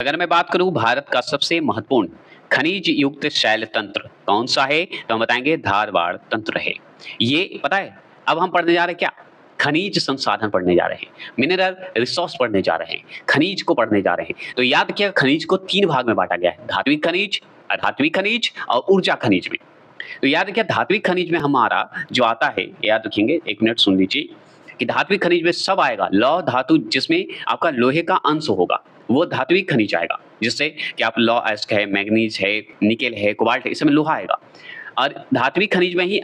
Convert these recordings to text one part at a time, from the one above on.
अगर मैं बात करूं भारत का सबसे महत्वपूर्ण खनिज युक्त शैल तंत्र कौन सा है, तो हम बताएंगे धारवाड़ तंत्र है। ये पता है, अब हम पढ़ने जा रहे हैं क्या? खनिज संसाधन पढ़ने जा रहे हैं, मिनरल रिसोर्स पढ़ने जा रहे हैं, खनिज को पढ़ने जा रहे हैं। तो याद रखिएगा, खनिज को 3 भाग में बांटा गया है, धात्विक खनिज, अधात्विक खनिज और ऊर्जा खनिज में। तो याद रखिए, धात्विक खनिज में हमारा जो आता है, याद रखेंगे, 1 मिनट सुन लीजिए कि धात्विक खनिज में सब आएगा, लौह धातु जिसमें आपका लोहे का अंश होगा, वो धात्विक खनिज आएगा। जिससे कि आप लौह अयस्क है, मैग्नीज है, निकेल है, कोबाल्ट है, इसमें लोहा आएगा। और धात्विक खनिज में ही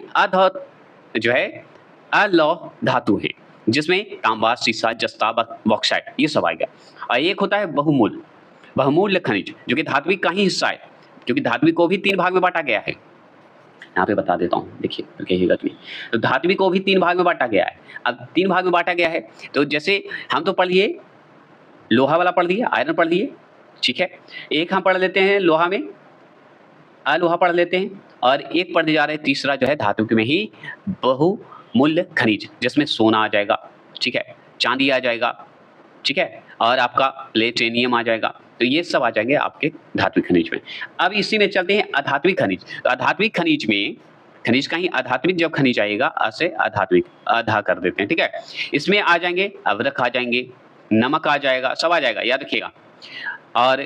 जो है अलौह धातु है, जिसमें तांबा, सीसा, जस्ता, बॉक्साइट ये सब आएगा। और एक होता है बहुमूल्य बहुमूल्य खनिज, जो कि धात्विक का ही हिस्सा है, क्योंकि धात्विक को भी 3 भाग में बांटा गया है। यहाँ पे बता देता हूँ, देखिए कहिएगा कि तो धात्विक को भी 3 भाग में बांटा गया है। अब 3 भाग में बांटा गया है, तो जैसे हम तो पढ़ लिए, लोहा वाला पढ़ लिए, आयरन पढ़ लिए, ठीक है। एक हम पढ़ लेते हैं लोहा में, अलोहा पढ़ लेते हैं, और एक पढ़ने जा रहे हैं तीसरा जो है धातु में ही बहुमूल्य खनिज, जिसमें सोना आ जाएगा, ठीक है, चांदी आ जाएगा, ठीक है, और आपका प्लेटिनियम आ जाएगा। तो ये सब आ जाएंगे आपके धात्विक खनिज में। अब इसी में चलते हैं अधात्विक खनिज। तो अधात्विक खनिज में, खनिज का ही अधात्विक जब खनिज आएगा, असे अधात्विक आधा कर देते हैं, ठीक है। इसमें आ जाएंगे अवरक आ जाएंगे, नमक आ जाएगा, सब आ जाएगा, याद रखिएगा। और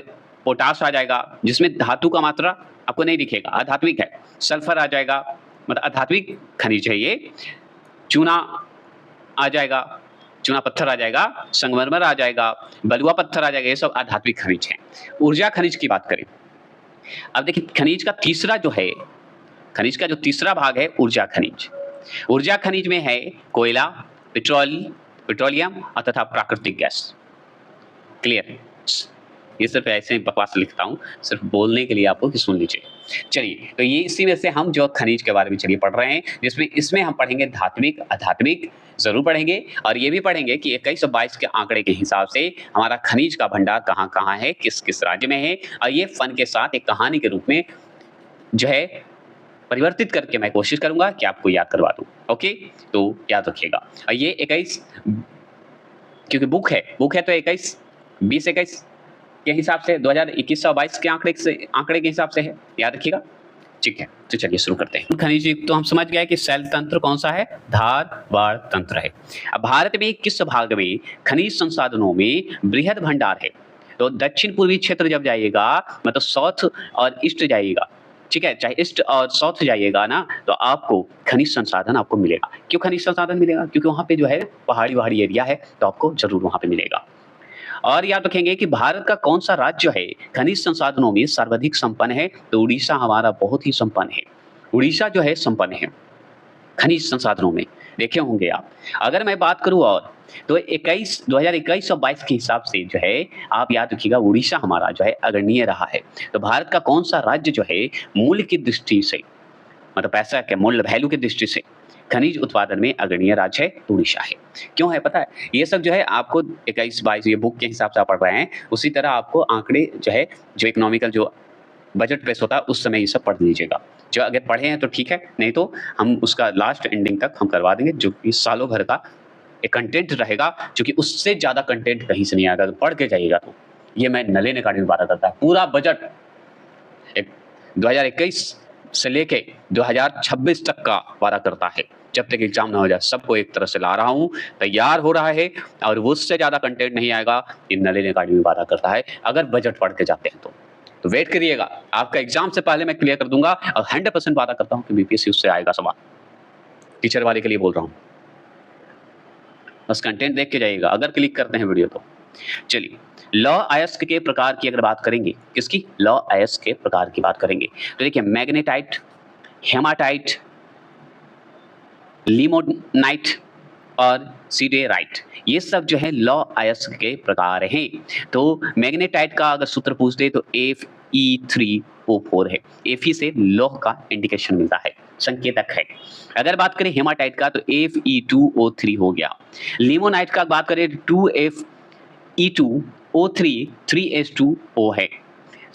पोटास आ जाएगा, जिसमें धातु का मात्रा आपको नहीं दिखेगा, अधात्विक है। सल्फर आ जाएगा, मतलब अधात्विक खनिज है ये। चूना आ जाएगा, चूना पत्थर आ जाएगा, संगमरमर आ जाएगा, बलुआ पत्थर आ जाएगा, ये सब अधात्विक खनिज हैं। ऊर्जा खनिज की बात करें, अब देखिए खनिज का तीसरा जो है, खनिज का जो तीसरा भाग है ऊर्जा खनिज। ऊर्जा खनिज में है कोयला, पेट्रोलियम और तथा प्राकृतिक गैस। क्लियर? ये सिर्फ ऐसे ही बकवास लिखता हूँ, सिर्फ बोलने के लिए आपको कि सुन लीजिए। चलिए, तो ये इसी में से हम जो खनिज के बारे में चलिए पढ़ रहे हैं, जिसमें इसमें हम पढ़ेंगे धात्विक, अधात्विक जरूर पढ़ेंगे, और ये भी पढ़ेंगे कि 2122 के आंकड़े के हिसाब से हमारा खनिज का भंडार कहाँ-कहाँ है, किस-किस राज्य में है, और ये फन के साथ एक कहानी के रूप में जो है परिवर्तित करके मैं कोशिश करूंगा कि आपको याद करवा दूं। ओके, तो याद रखिएगा। और ये 21, क्योंकि बुक है तो 21, 20-21 के हिसाब से 2021-22 के आंकड़े के हिसाब से है, याद रखिएगा, ठीक है। तो चलिए शुरू करते हैं। खनिज तो हम समझ गए कि शैल तंत्र कौन सा है, धारवाड़ तंत्र है। अब भारत में किस भाग में खनिज संसाधनों में बृहद भंडार है? तो दक्षिण पूर्वी क्षेत्र जब जाइएगा, मतलब साउथ और ईस्ट जाइएगा, ठीक है, चाहे ईस्ट और साउथ जाइएगा ना, तो आपको खनिज संसाधन आपको मिलेगा। क्यों खनिज संसाधन मिलेगा? क्योंकि वहां पे जो है पहाड़ी एरिया है, तो आपको जरूर वहां पे मिलेगा। और याद रखेंगे कि भारत का कौन सा राज्य है खनिज संसाधनों में सर्वाधिक संपन्न है? तो उड़ीसा हमारा बहुत ही संपन्न है। उड़ीसा जो है संपन्न है खनिज संसाधनों में, देखे होंगे आप। अगर मैं बात करूं और तो 2021 और 22 के हिसाब से जो है, आप याद रखिएगा, उड़ीसा हमारा जो है अग्रणीय रहा है। तो भारत का कौन सा राज्य जो है मूल्य की दृष्टि से, मतलब पैसा के मूल्य वैल्यू की दृष्टि से खनिज उत्पादन में अग्रणीय राज्य है? उड़ीसा है। क्यों है पता है? ये सब जो है आपको 21-22 ये बुक के हिसाब से आप पढ़ रहे हैं, उसी तरह आपको आंकड़े जो है, जो इकोनॉमिकल जो बजट प्रेस होता है, उस समय ये सब पढ़ लीजिएगा। जो अगर पढ़े हैं तो ठीक है, नहीं तो हम उसका लास्ट एंडिंग तक हम करवा देंगे, जो कि सालों भर का एक कंटेंट रहेगा, जो कि उससे ज्यादा कंटेंट कहीं से नहीं आएगा। तो पढ़ के जाइएगा। तो ये मैं नले ने गाड़ी में बात करता है, पूरा बजट 2021 से लेके 2026 तक का वादा करता है। जब तक एग्जाम ना हो जाए, सबको एक तरह से ला रहा हूँ, तैयार हो रहा है, और उससे ज्यादा कंटेंट नहीं आएगा। ये नले ने गाड़ी में वादा करता है, अगर बजट पढ़ के जाते हैं तो वेट करिएगा, आपका एग्जाम से पहले मैं क्लियर कर दूंगा, और 100% वादा करता हूं कि बीपीएससी उससे आएगा सवाल। टीचर वाले के लिए बोल रहा हूं, बस कंटेंट देख के जाइएगा अगर क्लिक करते हैं वीडियो तो। चलिए, लौह अयस्क के प्रकार की अगर बात करेंगे, किसकी? लौह अयस्क के प्रकार की बात करेंगे, तो देखिए मैग्नेटाइट, हेमाटाइट, लिमोनाइट और सिडेराइट, ये सब जो है लौह अयस्क के प्रकार हैं। तो मैग्नेटाइट का अगर सूत्र पूछते तो Fe3O4 है। Fe से लौह का इंडिकेशन मिलता है, संकेतक है। अगर बात करें हेमाटाइट का तो Fe2O3 हो गया। लिमोनाइट का बात करें 2Fe2O3 3H2O है।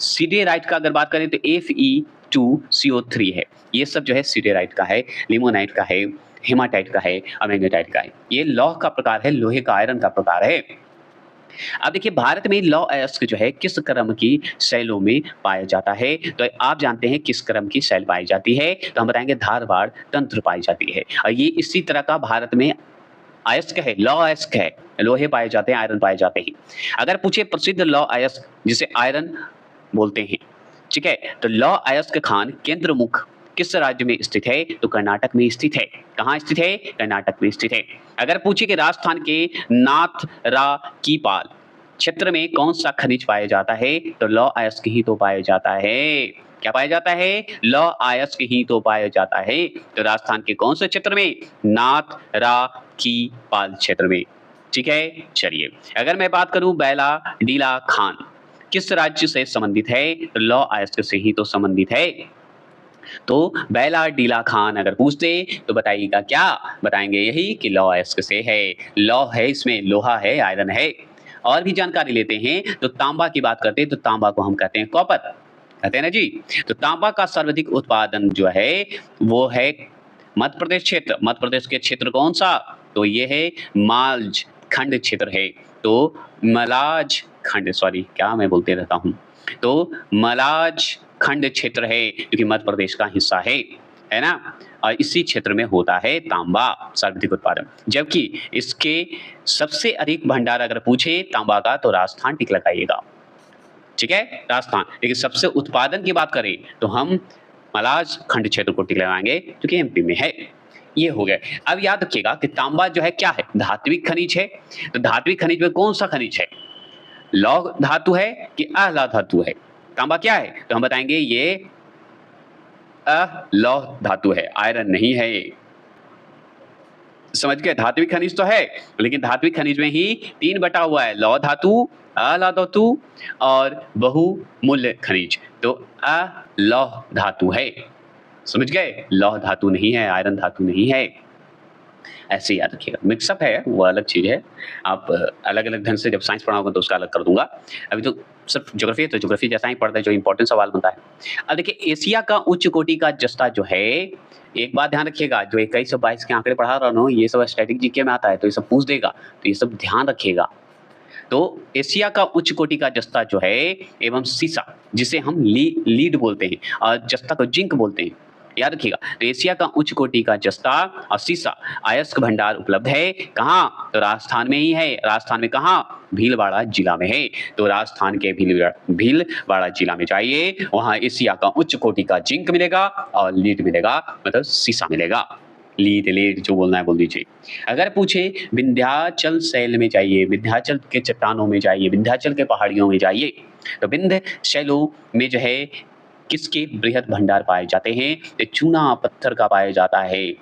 सिडेराइट का अगर बात करें तो Fe2CO3 है। ये सब जो है सिडेराइट का है, लिमोनाइट का है, हेमाटाइट का है और मैग्नेटाइट का है। ये लौह का प्रकार है, लोहे का, आयरन का प्रकार है। अब देखिए भारत में लौह अयस्क जो है किस क्रम की शैलों में पाया जाता है? तो आप जानते हैं किस क्रम की शैल पाई जाती है? तो हम बताएँगे धारवाड़ तंत्र पाई जाती है। और ये इसी तरह का भारत में अयस्क है, लौह अयस्क है। लोहे पाए जाते हैं, आयरन पाए जाते हैं। अगर पूछे प्रसिद्ध लौह अयस्क जिसे आयरन बोलते हैं, ठीक है? तो लौह अयस्क खान केंद्रमुख किस राज्य में स्थित है? तो कर्नाटक में स्थित है। कहाँ स्थित है? कर्नाटक में स्थित है। अगर पूछे कि राजस्थान के नाथराकीपाल क्षेत्र में कौन-सा खनिज पाया जाता है? तो लौह अयस्क ही तो पाया जाता है। क्या पाया जाता है? लौह अयस्क ही तो पाया जाता है। तो राजस्थान के कौन से क्षेत्र में? नाथराकीपाल क्षेत्र में। ठीक है? चलिए, अगर मैं बात करूँ बैला डीला खान किस राज्य से संबंधित है? तो लौह अयस्क से ही तो संबंधित है। तो बैला डीला खान अगर पूछते तो बताइएगा क्या? बताएँगे यही कि लौह अयस्क से है। लौह है इसमें, लोहा है, आयरन है। और भी जानकारी लेते हैं तो तांबा की बात करते हैं तो तांबा को हम कहते हैं कॉपर। कहते हैं ना जी? तो तांबा का सर्वाधिक उत्पादन जो है वो है मध्य प्रदेश क्षेत्र। मध्य प्रदेश के क्षेत्र कौन-सा? तो ये है मालज खंड क्षेत्र है। तो मलाज खंड सॉरी क्या मैं बोलते रहता हूँ। तो मलाज खंड क्षेत्र है क्योंकि मध्य प्रदेश का हिस्सा है ना? और इसी क्षेत्र में होता है तांबा सर्वाधिक उत्पादन। जबकि इसके सबसे अधिक भंडार अगर पूछे तांबा का तो राजस्थान टिक लगाइएगा। ठीक है? राजस्थान। लेकिन सबसे उत्पादन की बात करें तो हम मलाज खंड क्षेत्र को टिक लगाएँगे क्योंकि एमपी में है। ये हो गया। अब याद रखिएगा कि तांबा जो है क्या है? धात्विक खनिज है। तो धात्विक खनिज में कौन-सा खनिज है? लौह धातु है कि अलौह धातु है? तांबा क्या है? तो हम बताएँगे ये अलौह धातु है, आयरन नहीं है ये। समझ गए? धात्विक खनिज तो है, लेकिन धात्विक खनिज में ही 3 बटा हुआ है, लौह धातु, अलौह धातु और बहुमूल्य खनिज। तो अलौह धातु है। समझ गए? लौह धातु नहीं है, आयरन धातु नहीं है। ऐसे याद रखिएगा। मिक्सअप है, वो अलग चीज़ है। आप अलग-अलग ढंग से जब साइंस पढ़ाओगे तो उसका अलग कर दूँगा। अभी तो सिर्फ ज्योग्राफी है, तो ज्योग्राफी जैसा ही पढ़ते हैं, जो इम्पोर्टेंट सवाल बनता है। अब देखिए एशिया का उच्च कोटि का जस्ता जो है, एक बात ध्यान रखिएगा, जो 2122 के आंकड़े पढ़ा रहा हूँ, ये सब स्टैटिक जीके में आता है, तो ये सब पूछ देगा, तो ये सब ध्यान रखिएगा। तो एशिया का उच्च कोटि का जस्ता जो है एवं सीसा जिसे हम लीड बोलते हैं और जस्ता को जिंक बोलते हैं। याद रखिएगा तो एशिया का उच्च कोटि का जस्ता और सीसा अयस्क भंडार उपलब्ध है कहाँ? तो राजस्थान में ही है। राजस्थान में कहाँ? भीलवाड़ा जिला में है। तो राजस्थान के भीलवाड़ा जिला में जाइए, वहाँ एशिया का उच्च कोटि का जिंक मिलेगा और लीड मिलेगा, मतलब सीसा मिलेगा। लीड जो बोलना है बोल दीजिए। अगर पूछे विंध्याचल शैल में जाइए, विंध्याचल के चट्टानों में जाइए, विंध्याचल के पहाड़ियों में जाइए, तो विंध्य शैलों में जो है किसके बृहद भंडार पाए जाते हैं? तो चूना पत्थर का पाया जाता है।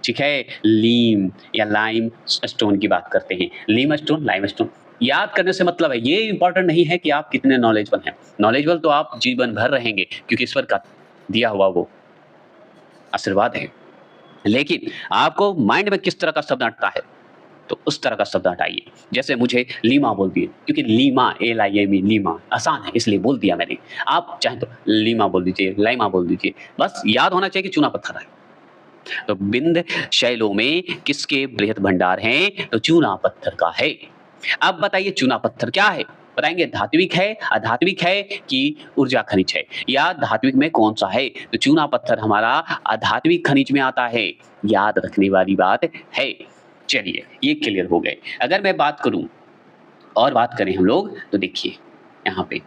ठीक है? लीम या लाइम स्टोन की बात करते हैं। लीम स्टोन, लाइम स्टोन याद करने से मतलब है, ये इम्पोर्टेंट नहीं है कि आप कितने नॉलेजेबल हैं। नॉलेजेबल तो आप जीवन भर रहेंगे क्योंकि ईश्वर का दिया हुआ वो आशीर्वाद है। लेकिन आपको माइंड में किस तरह का शब्द अटता है, तो उस तरह का शब्द हटाइए। जैसे मुझे लीमा बोल दिए, क्योंकि लीमा LIME लीमा आसान है इसलिए बोल दिया मैंने। आप चाहें तो लीमा बोल दीजिए, लाइमा बोल दीजिए, बस याद होना चाहिए कि चूना पत्थर है। तो विंध्य शैलों में किसके बृहद भंडार हैं? तो चूना पत्थर का है। अब बताइए चूना पत्थर क्या है? बताएँगे धात्विक है, अधात्विक है कि ऊर्जा खनिज है या धात्विक में कौन-सा है? तो चूना पत्थर हमारा अधात्विक खनिज में आता है। याद रखने वाली बात है। चलिए, ये क्लियर हो गए। अगर मैं बात करूँ और बात करें हम लोग तो देखिए यहाँ पे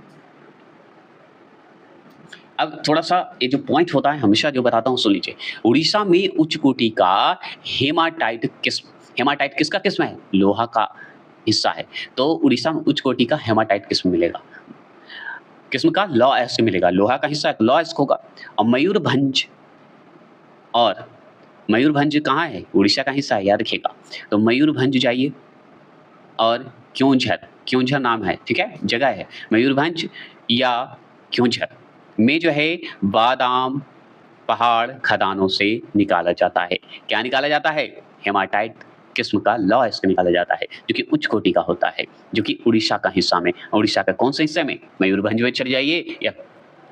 अब थोड़ा-सा ये जो पॉइंट होता है हमेशा जो बताता हूँ सुन लीजिए। उड़ीसा में उच्च कोटि का हेमाटाइट किसका किस्म है? लोहा का हिस्सा है। तो उड़ीसा में उच्च कोटि का हेमाटाइट किस्म मिलेगा। किस्म का लौह अयस्क मिलेगा। लोहा का हिस्सा है तो लौह अयस्क होगा। और मयूरभंज कहाँ है? उड़ीसा का हिस्सा है, याद रखिएगा। तो मयूरभंज जाइए और क्योंझर नाम है, ठीक है? जगह है। मयूरभंज या क्योंझर में जो है बादाम पहाड़ खदानों से निकाला जाता है। क्या निकाला जाता है? हेमाटाइट किस्म का लौह अयस्क निकाला जाता है, जो कि उच्च कोटि का होता है, जो कि उड़ीसा का हिस्सा में, उड़ीसा का कौन से हिस्से में? मयूरभंज में चले जाइए या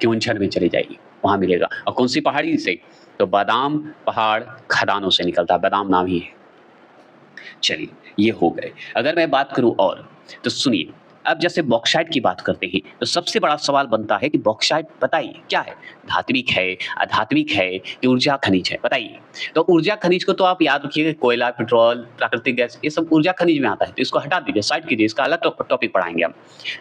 क्योंझर में चले जाइए, वहाँ मिलेगा। और कौन सी पहाड़ी से? तो बादाम पहाड़ खदानों से निकलता है, बादाम नाम ही है। चलिए, ये हो गए। अगर मैं बात करूँ और, तो सुनिए, अब जैसे बॉक्साइट की बात करते हैं, तो सबसे बड़ा सवाल बनता है कि बॉक्साइट बताइए क्या है? धात्विक है, अधात्विक है कि ऊर्जा खनिज है? बताइए। तो ऊर्जा खनिज को तो आप याद रखिएगा, कोयला, पेट्रोल, प्राकृतिक गैस ये सब ऊर्जा खनिज में आता है, तो इसको हटा दीजिए, साइड कीजिए, इसका अलग टॉपिक पढ़ाएँगे हम।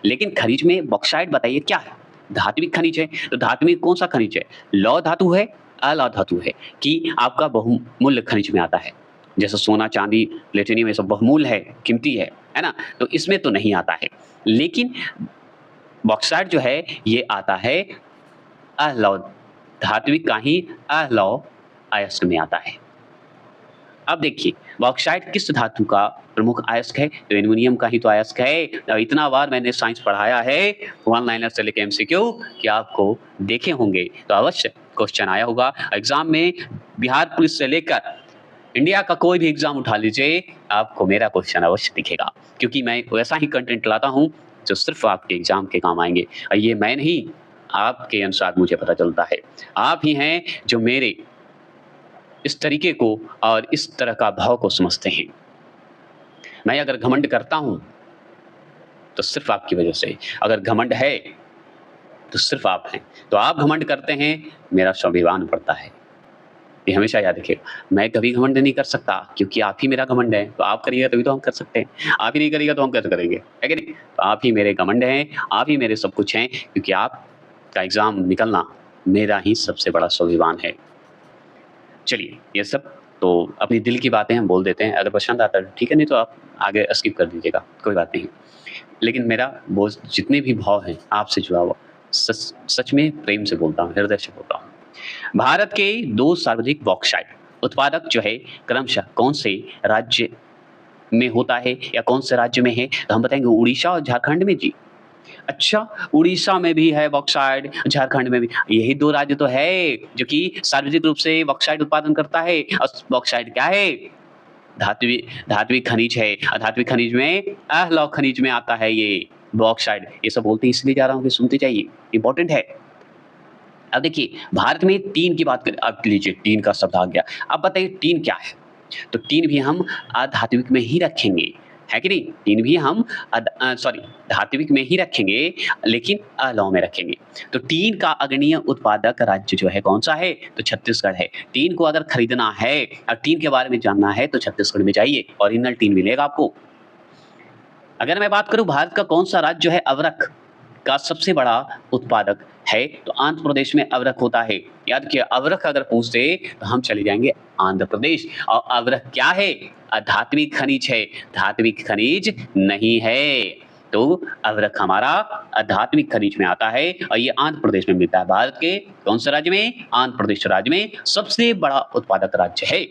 लेकिन खनिज में बॉक्साइट बताइए क्या है? धात्विक खनिज है, तो धात्विक कौन-सा खनिज है? लौह धातु है, अलौह धातु है कि आपका बहुमूल्य खनिज में आता है? जैसे सोना, चांदी, प्लेटिनियम ये सब बहुमूल्य है ना? तो इसमें तो नहीं आता है। लेकिन बॉक्साइट जो है ये आता है अलौह धात्विक का ही अलौह अयस्क में आता है। अब देखिए बॉक्साइट किस धातु का प्रमुख अयस्क है? तो एल्युमिनियम का ही तो अयस्क है। इतना बार मैंने साइंस पढ़ाया है, वन लाइनर से लेके एमसीक्यू कि आपको देखे होंगे, तो अवश्य क्वेश्चन आया होगा एग्जाम में। बिहार पुलिस से लेकर इंडिया का कोई भी एग्जाम उठा लीजिए, आपको मेरा क्वेश्चन अवश्य दिखेगा, क्योंकि मैं वैसा ही कंटेंट लाता हूँ जो सिर्फ आपके एग्जाम के काम आएँगे। और ये मैं नहीं, आपके अनुसार मुझे पता चलता है। आप ही हैं जो मेरे इस तरीके को और इस तरह का भाव को समझते हैं। मैं अगर घमंड करता हूँ, तो सिर्फ आपकी वजह से। अगर घमंड है, तो सिर्फ आप हैं। तो आप घमंड करते हैं, मेरा स्वाभिमान बढ़ता है। ये हमेशा याद रखिएगा। मैं कभी घमंड नहीं कर सकता, क्योंकि आप ही मेरा घमंड है। तो आप करिएगा तभी तो हम कर सकते हैं। आप ही नहीं करिएगा तो हम कैसे करेंगे, है कि नहीं? तो आप ही मेरे घमंड हैं, आप ही मेरे सब कुछ हैं, क्योंकि आपका एग्ज़ाम निकलना मेरा ही सबसे बड़ा स्वाभिमान है। चलिए, ये सब तो अपनी दिल की बातें हम बोल देते हैं। अगर पसंद आता है ठीक है, नहीं तो आप आगे स्किप कर दीजिएगा, कोई बात नहीं। लेकिन मेरा वो जितने भी भाव हैं आपसे जुड़ा हुआ, सच में प्रेम से बोलता हूँ, हृदय से बोलता हूँ। भारत के 2 सर्वाधिक बॉक्साइट उत्पादक जो है क्रमशः कौन से राज्य में होता है या कौन से राज्य में है? तो हम बताएँगे उड़ीसा और झारखंड में जी। अच्छा, उड़ीसा में भी है बॉक्साइट, झारखंड में भी। यही 2 राज्य तो है जो कि सार्वजनिक रूप से बॉक्साइट उत्पादन करता है। और बॉक्साइट क्या है? धात्विक खनिज है। अधात्विक खनिज में अलौह खनिज में आता है ये बॉक्साइट। ये सब बोलते इसलिए जा रहा हूँ कि सुनते जाइए, इम्पोर्टेंट है। अब देखिए भारत में टीन की बात करें, अब लीजिए टीन का शब्द आ गया। अब बताइए टीन क्या है? तो टीन भी हम अधात्विक में ही रखेंगे, है कि नहीं? टीन भी हम धात्विक में ही रखेंगे, लेकिन अलौह में रखेंगे। तो टीन का अग्रणीय उत्पादक राज्य जो है कौन-सा है? तो छत्तीसगढ़ है। टीन को अगर खरीदना है और टीन के बारे में जानना है तो छत्तीसगढ़ में जाइए, ओरिजिनल टीन मिलेगा आपको। अगर मैं बात करूँ भारत का कौन-सा राज्य जो है अवरक का सबसे बड़ा उत्पादक है, तो आंध्र प्रदेश में अवरक होता है। याद रखिए अवरक अगर पूछ दे तो हम चले जाएँगे आंध्र प्रदेश। और अवरक क्या है? अधात्विक खनिज है, धात्विक खनिज नहीं है। तो अवरक हमारा अधात्विक खनिज में आता है और ये आंध्र प्रदेश में मिलता है। भारत के कौन से राज्य में? आंध्र प्रदेश राज्य में सबसे बड़ा उत्पादक राज्य है।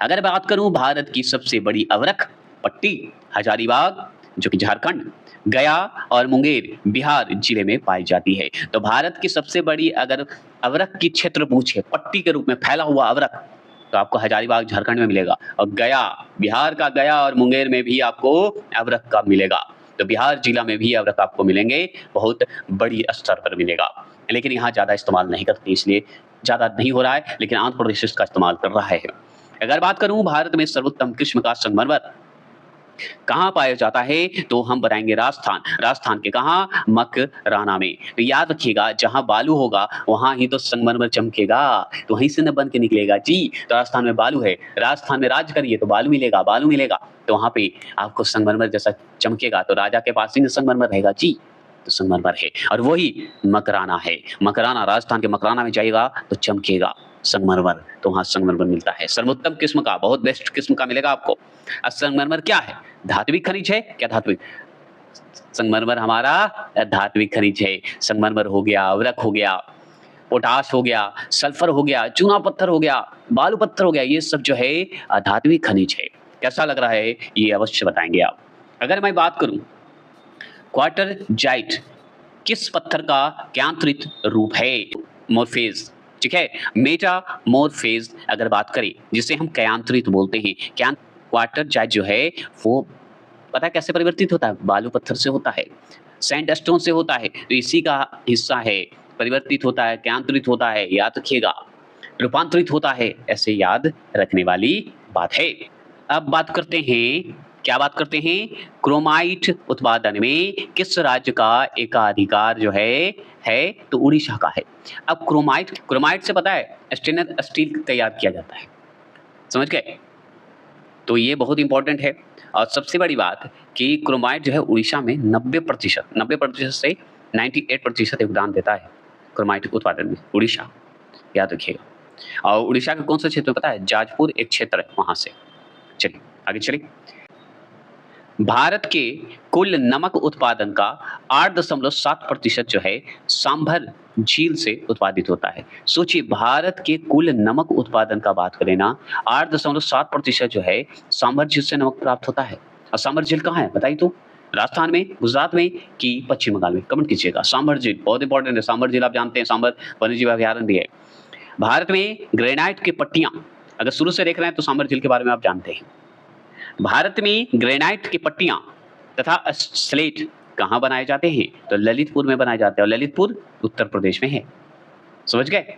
अगर बात करूं भारत की सबसे बड़ी अवरक पट्टी हजारीबाग जो कि झारखंड, गया और मुंगेर बिहार जिले में पाई जाती है। तो भारत की सबसे बड़ी अगर अवरक की क्षेत्र पूछे पट्टी के रूप में फैला हुआ अवरक, तो आपको हजारीबाग झारखंड में मिलेगा और गया बिहार का गया और मुंगेर में भी आपको अवरक का मिलेगा। तो बिहार जिला में भी अवरक आपको मिलेंगे, बहुत बड़ी स्तर पर मिलेगा। लेकिन यहाँ ज़्यादा इस्तेमाल नहीं करते, इसलिए ज़्यादा नहीं हो रहा है, लेकिन आंध्र प्रदेश इसका इस्तेमाल कर रहा है। अगर बात करूं भारत में सर्वोत्तम किस्म का संगमरमर कहाँ पाया जाता है, तो हम बताएंगे राजस्थान। राजस्थान के कहाँ? मकराना में। तो याद रखिएगा जहाँ बालू होगा वहाँ ही तो संगमरमर चमकेगा, तो वहीं से न बन के निकलेगा जी। तो राजस्थान में बालू है, राजस्थान में राज करिए तो बालू मिलेगा, बालू मिलेगा, तो वहाँ पे आपको संगमरमर जैसा चमकेगा। तो राजा के पास ही न संगमरमर रहेगा जी, तो संगमरमर है और वही मकराना है। मकराना, राजस्थान के मकराना में जाइएगा तो चमकेगा संगमरमर, तो वहाँ संगमरमर मिलता है सर्वोत्तम किस्म का, बहुत बेस्ट किस्म का मिलेगा आपको। अब संगमरमर क्या है? धात्विक खनिज है क्या? धात्विक संगमरमर हमारा धात्विक खनिज है। संगमरमर हो गया, अवरक हो गया, पोटाश हो गया, सल्फर हो गया, चूना पत्थर हो गया, बालू पत्थर हो गया, ये सब जो है धात्विक खनिज है। कैसा लग रहा है ये अवश्य बताएंगे आप। अगर मैं बात करूं क्वार्टरजाइट किस पत्थर का क्यांत्रित रूप है? मोरफेज, ठीक है। मेटामोरफेज अगर बात करें जिसे हम क्यांत्रित बोलते हैं, क्वार्टरजाइट जो है वो पता है कैसे परिवर्तित होता है? बालू पत्थर से होता है, सैंडस्टोन से होता है, तो इसी का हिस्सा है। परिवर्तित होता है, क्यांत्रित होता है, याद रखिएगा, रूपांतरित होता है, ऐसे याद रखने वाली बात है। अब बात करते हैं क्या बात करते हैं? क्रोमाइट उत्पादन में किस राज्य का एकाधिकार जो है तो उड़ीसा का है। अब क्रोमाइट क्रोमाइट से पता है स्टेनलेस स्टील तैयार किया जाता है, समझ गए? तो ये बहुत इंपॉर्टेंट है। और सबसे बड़ी बात कि क्रोमाइट जो है उड़ीसा में 90% से 98% योगदान देता है क्रोमाइट उत्पादन में उड़ीसा, याद रखिएगा। और उड़ीसा के कौन सा क्षेत्र में पता है? जाजपुर एक क्षेत्र है वहां से। चलिए आगे चलिए। भारत के कुल नमक उत्पादन का 8.7% जो है सांभर झील से उत्पादित होता है। सोचिए भारत के कुल नमक उत्पादन का बात करें ना, 8.7% जो है सांभर झील से नमक प्राप्त होता है। और सांभर झील कहाँ है बताइए तो? राजस्थान में, गुजरात में कि पश्चिम बंगाल में? कमेंट कीजिएगा। सांभर झील बहुत इंपॉर्टेंट है। सांभर झील आप जानते हैं, सांभर वन्यजीव अभयारण्य भी है। भारत में ग्रेनाइट की पट्टियां, अगर शुरू से देख रहे हैं तो सांभर झील के बारे में आप जानते हैं। भारत में ग्रेनाइट की पट्टियां तथा स्लेट कहाँ बनाए जाते हैं? तो ललितपुर में बनाए जाते हैं, और ललितपुर उत्तर प्रदेश में है, समझ गए?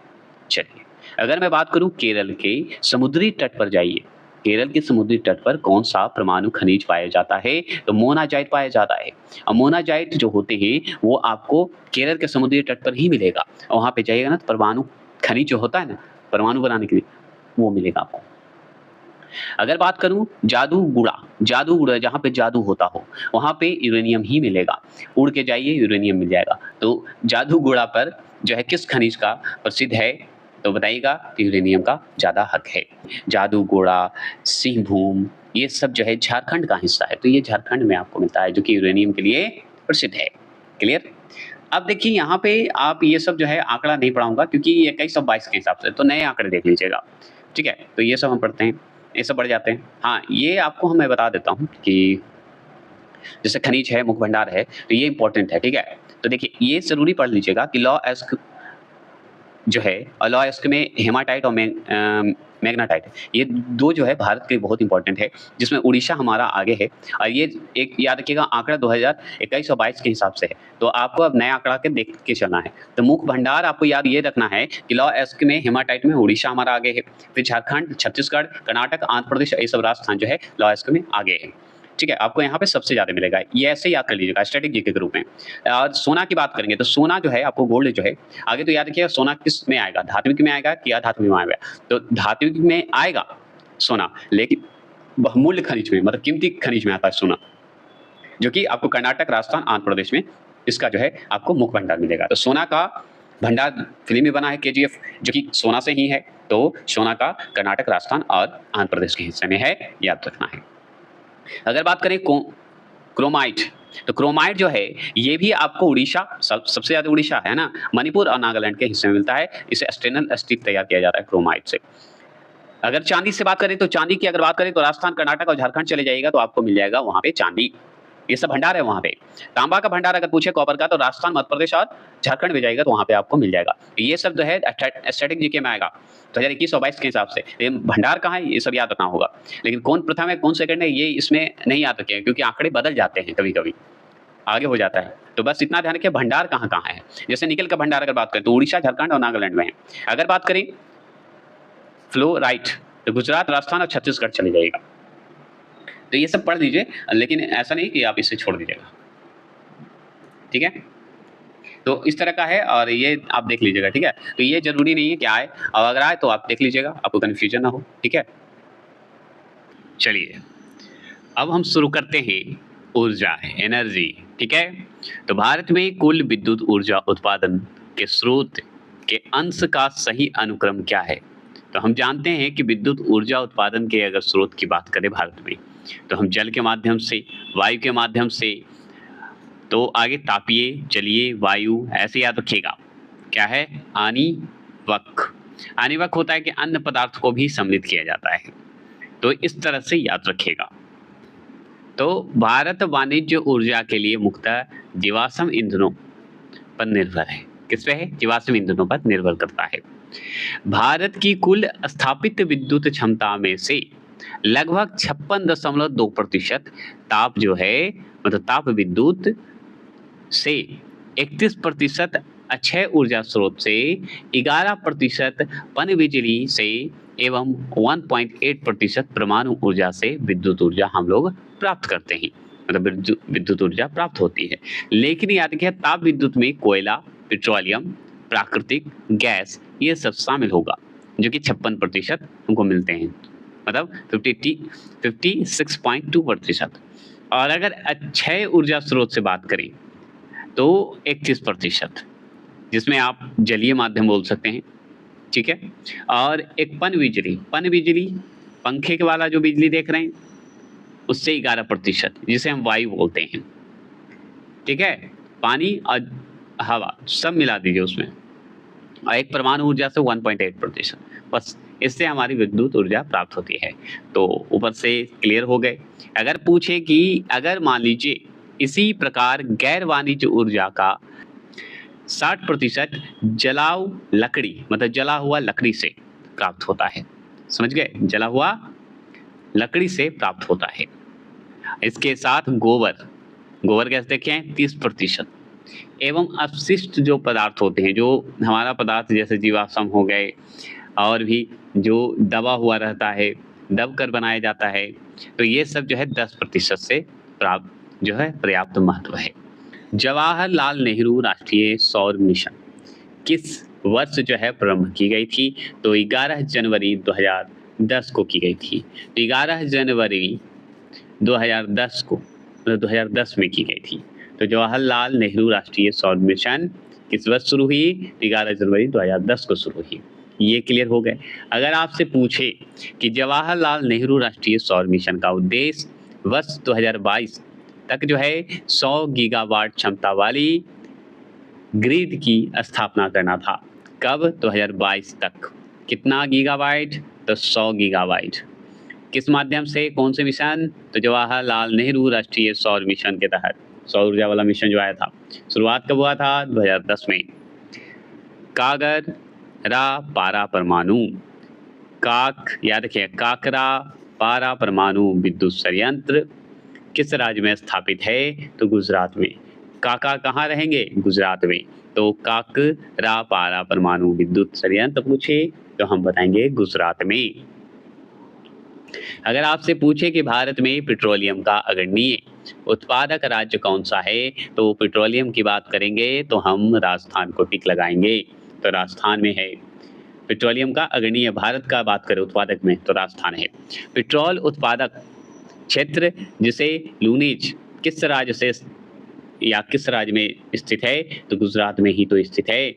चलिए अगर मैं बात करूं केरल के समुद्री तट पर जाइए, केरल के समुद्री तट पर कौन सा परमाणु खनिज पाया जाता है? तो मोनाजाइट पाया जाता है। और मोनाजाइट जो होते हैं वो आपको केरल के समुद्री तट पर ही मिलेगा। और वहां पे जाइएगा ना तो परमाणु खनिज जो होता है ना परमाणु बनाने के लिए, वो मिलेगा आपको। अगर बात करूं जादूगुड़ा जहाँ पे जादू होता हो वहां पे यूरेनियम ही मिलेगा। उड़ के जाइए यूरेनियम मिल जाएगा। तो जादूगुड़ा पर जो है किस खनिज का प्रसिद्ध है? तो बताइएगा कि यूरेनियम का ज्यादा हक है। जादूगोड़ा, सिंहभूम, ये सब जो है झारखंड का हिस्सा है। तो ये झारखंड में आपको मिलता है जो कि यूरेनियम के लिए प्रसिद्ध है। क्लियर? अब देखिए यहाँ पे आप ये सब जो है आंकड़ा नहीं पढ़ाऊंगा क्योंकि ये 2122 के हिसाब से, तो नए आंकड़े देख लीजिएगा। ठीक है, तो ये सब हम पढ़ते हैं, ये सब बढ़ जाते हैं। हाँ, ये आपको मैं बता देता हूँ कि जैसे खनिज है, मुख भंडार है, तो ये इंपॉर्टेंट है। ठीक है, तो देखिए ये जरूरी पढ़ लीजिएगा कि लॉ एस्क जो है, लॉ एस्क में हेमाटाइट और मैग्नाटाइट, ये दो जो है भारत के लिए बहुत इंपॉर्टेंट है, जिसमें उड़ीसा हमारा आगे है। और ये एक याद रखिएगा आंकड़ा 2021 और 22 के हिसाब से है, तो आपको अब नया आंकड़ा के देख के चलना है। तो मुख भंडार आपको याद ये रखना है कि लॉ एस्क में हेमाटाइट में उड़ीसा हमारा आगे है, फिर झारखंड, छत्तीसगढ़, कर्नाटक, आंध्र प्रदेश, ये सब राजस्थान जो है लॉ एस्क में आगे है। ठीक है, आपको यहाँ पे सबसे ज्यादा मिलेगा, ये ऐसे याद कर लीजिएगा स्टैटिक जीके के रूप में। और सोना की बात करेंगे तो सोना जो है आपको गोल्ड जो है आगे, तो याद रखिएगा सोना किस में आएगा, धात्विक में आएगा कि अधात्विक में आएगा? तो धात्विक में आएगा सोना, लेकिन बहुमूल्य खनिज में, मतलब कीमती खनिज में आता है सोना, जो कि आपको कर्नाटक, राजस्थान, आंध्र प्रदेश में इसका जो है आपको मुख्य भंडार मिलेगा। तो सोना का भंडार फिल्म में बना है केजीएफ, जो कि सोना से ही है। तो सोना का कर्नाटक, राजस्थान और आंध्र प्रदेश के हिस्से में है, याद रखना है। अगर बात करें क्रोमाइट, तो क्रोमाइट जो है ये भी आपको उड़ीसा, सबसे ज्यादा उड़ीसा है ना, मणिपुर और नागालैंड के हिस्से में मिलता है। इसे स्टेनलेस स्टील तैयार किया जाता है क्रोमाइट से। अगर चांदी से बात करें तो चांदी की अगर बात करें तो राजस्थान, कर्नाटक और झारखंड चले जाइएगा तो आपको मिल जाएगा वहां पे चांदी, ये सब भंडार है वहां पे। तांबा का भंडार अगर पूछे कॉपर का, तो राजस्थान, मध्य प्रदेश और झारखंड में जाएगा तो वहां पे आपको मिल जाएगा। ये सब जो है स्टैटिक जीके में आएगा 2021 और 22 के हिसाब से। ये भंडार कहाँ है ये सब याद रखना होगा, लेकिन कौन प्रथम है कौन सेकंड है ये इसमें नहीं याद रखेंगे क्योंकि आंकड़े बदल जाते हैं, कभी कभी आगे हो जाता है। तो बस इतना ध्यान रखिए भंडार कहाँ कहाँ है। जैसे निकल का भंडार अगर बात करें तो उड़ीसा, झारखंड और नागालैंड में है। अगर बात करें फ्लोराइट तो गुजरात, राजस्थान और छत्तीसगढ़ चले जाएगा। तो ये सब पढ़ लीजिए, लेकिन ऐसा नहीं कि आप इसे छोड़ दीजिएगा। ठीक है, तो इस तरह का है और ये आप देख लीजिएगा। ठीक है, तो ये जरूरी नहीं है कि आए, और अगर आए तो आप देख लीजिएगा, आपको कन्फ्यूजन ना हो। ठीक है, चलिए अब हम शुरू करते हैं ऊर्जा, एनर्जी। ठीक है, तो भारत में कुल विद्युत ऊर्जा उत्पादन के स्रोत के अंश का सही अनुक्रम क्या है? तो हम जानते हैं कि विद्युत ऊर्जा उत्पादन के अगर स्रोत की बात करें भारत में, तो हम जल के माध्यम से, वायु के माध्यम से, तो आगे तापीय, जलीय, वायु, ऐसे याद रखिएगा। क्या है? आनिवक। आनिवक होता है कि अन्य पदार्थ को भी सम्मिलित किया जाता है, तो इस तरह से याद रखिएगा। तो भारत वाणिज्य ऊर्जा के लिए मुख्यतः जीवाश्म ईंधनों पर निर्भर है। किस पे है? जीवाश्म ईंधनों पर निर्भर करता है। भारत की कुल स्थापित विद्युत क्षमता में से लगभग 56.2% ताप विद्युत से 31% अक्षय ऊर्जा स्रोत से 11% पनबिजली से एवं 1.8% परमाणु ऊर्जा से विद्युत ऊर्जा हम लोग प्राप्त करते हैं, मतलब विद्युत ऊर्जा प्राप्त होती है। लेकिन याद रखिए ताप विद्युत में कोयला, पेट्रोलियम, प्राकृतिक गैस ये सब शामिल होगा, जो कि 56% हमको मिलते हैं, मतलब 56.2%। और अगर अक्षय ऊर्जा स्रोत से बात करें तो 31%, जिसमें आप जलीय माध्यम बोल सकते हैं, ठीक है। और एक पनबिजली, पनबिजली पंखे के वाला जो बिजली देख रहे हैं उससे 11%, जिसे हम वायु बोलते हैं, ठीक है। पानी और हवा सब मिला दीजिए उसमें, और एक परमाणु ऊर्जा से 1.8%, बस इससे हमारी विद्युत ऊर्जा प्राप्त होती है। तो ऊपर से क्लियर हो गए। अगर पूछे कि अगर मान लीजिए इसी प्रकार गैर वाणिज्य ऊर्जा का 60% जलाऊ लकड़ी, मतलब जला हुआ लकड़ी से प्राप्त होता है, समझ गए, जला हुआ लकड़ी से प्राप्त होता है। इसके साथ गोबर, गोबर गैस देखें 30%, एवं अपशिष्ट जो पदार्थ होते हैं, जो हमारा पदार्थ जैसे जीवाश्म हो गए और भी जो दबा हुआ रहता है, दब कर बनाया जाता है, तो ये सब जो है 10% से प्राप्त जो है पर्याप्त महत्व है। जवाहरलाल नेहरू राष्ट्रीय सौर मिशन किस वर्ष जो है प्रारंभ की गई थी? तो 11 जनवरी 2010 को की गई थी। तो 11 जनवरी 2010 को, मतलब 2010 में की गई थी। तो जवाहरलाल नेहरू राष्ट्रीय सौर मिशन किस वर्ष शुरू हुई? 11 जनवरी 2010 को शुरू हुई। ये क्लियर हो गए। अगर आपसे पूछे कि जवाहरलाल नेहरू राष्ट्रीय सौर मिशन का उद्देश्य वर्ष 2022 तक जो है 100 गीगावाट क्षमता वाली ग्रिड की स्थापना करना था। कब? 2022 तक। कितना गीगावाट? तो 100 गीगावाट। किस माध्यम से, कौन से मिशन? तो जवाहरलाल नेहरू राष्ट्रीय सौर मिशन के तहत, सौर ऊर्जा वाला मिशन जो आया था। शुरुआत कब हुआ था? 2010 में। कागर रा पारा परमाणु, काक याद रखिए, काकरा पारा परमाणु विद्युत संयंत्र किस राज्य में स्थापित है? तो गुजरात में। काका कहाँ रहेंगे? गुजरात में। तो काकरा पारा परमाणु विद्युत संयंत्र पूछे तो हम बताएंगे गुजरात में। अगर आपसे पूछे कि भारत में पेट्रोलियम का अग्रणीय उत्पादक राज्य कौन सा है, तो पेट्रोलियम की बात करेंगे तो हम राजस्थान को टिक लगाएंगे, तो राजस्थान में है। पेट्रोलियम का अग्रणीय भारत का बात करें उत्पादक में तो राजस्थान है। पेट्रोल उत्पादक क्षेत्र जिसे लूनीज किस राज्य से या किस राज्य में स्थित है? तो गुजरात में ही तो स्थित है।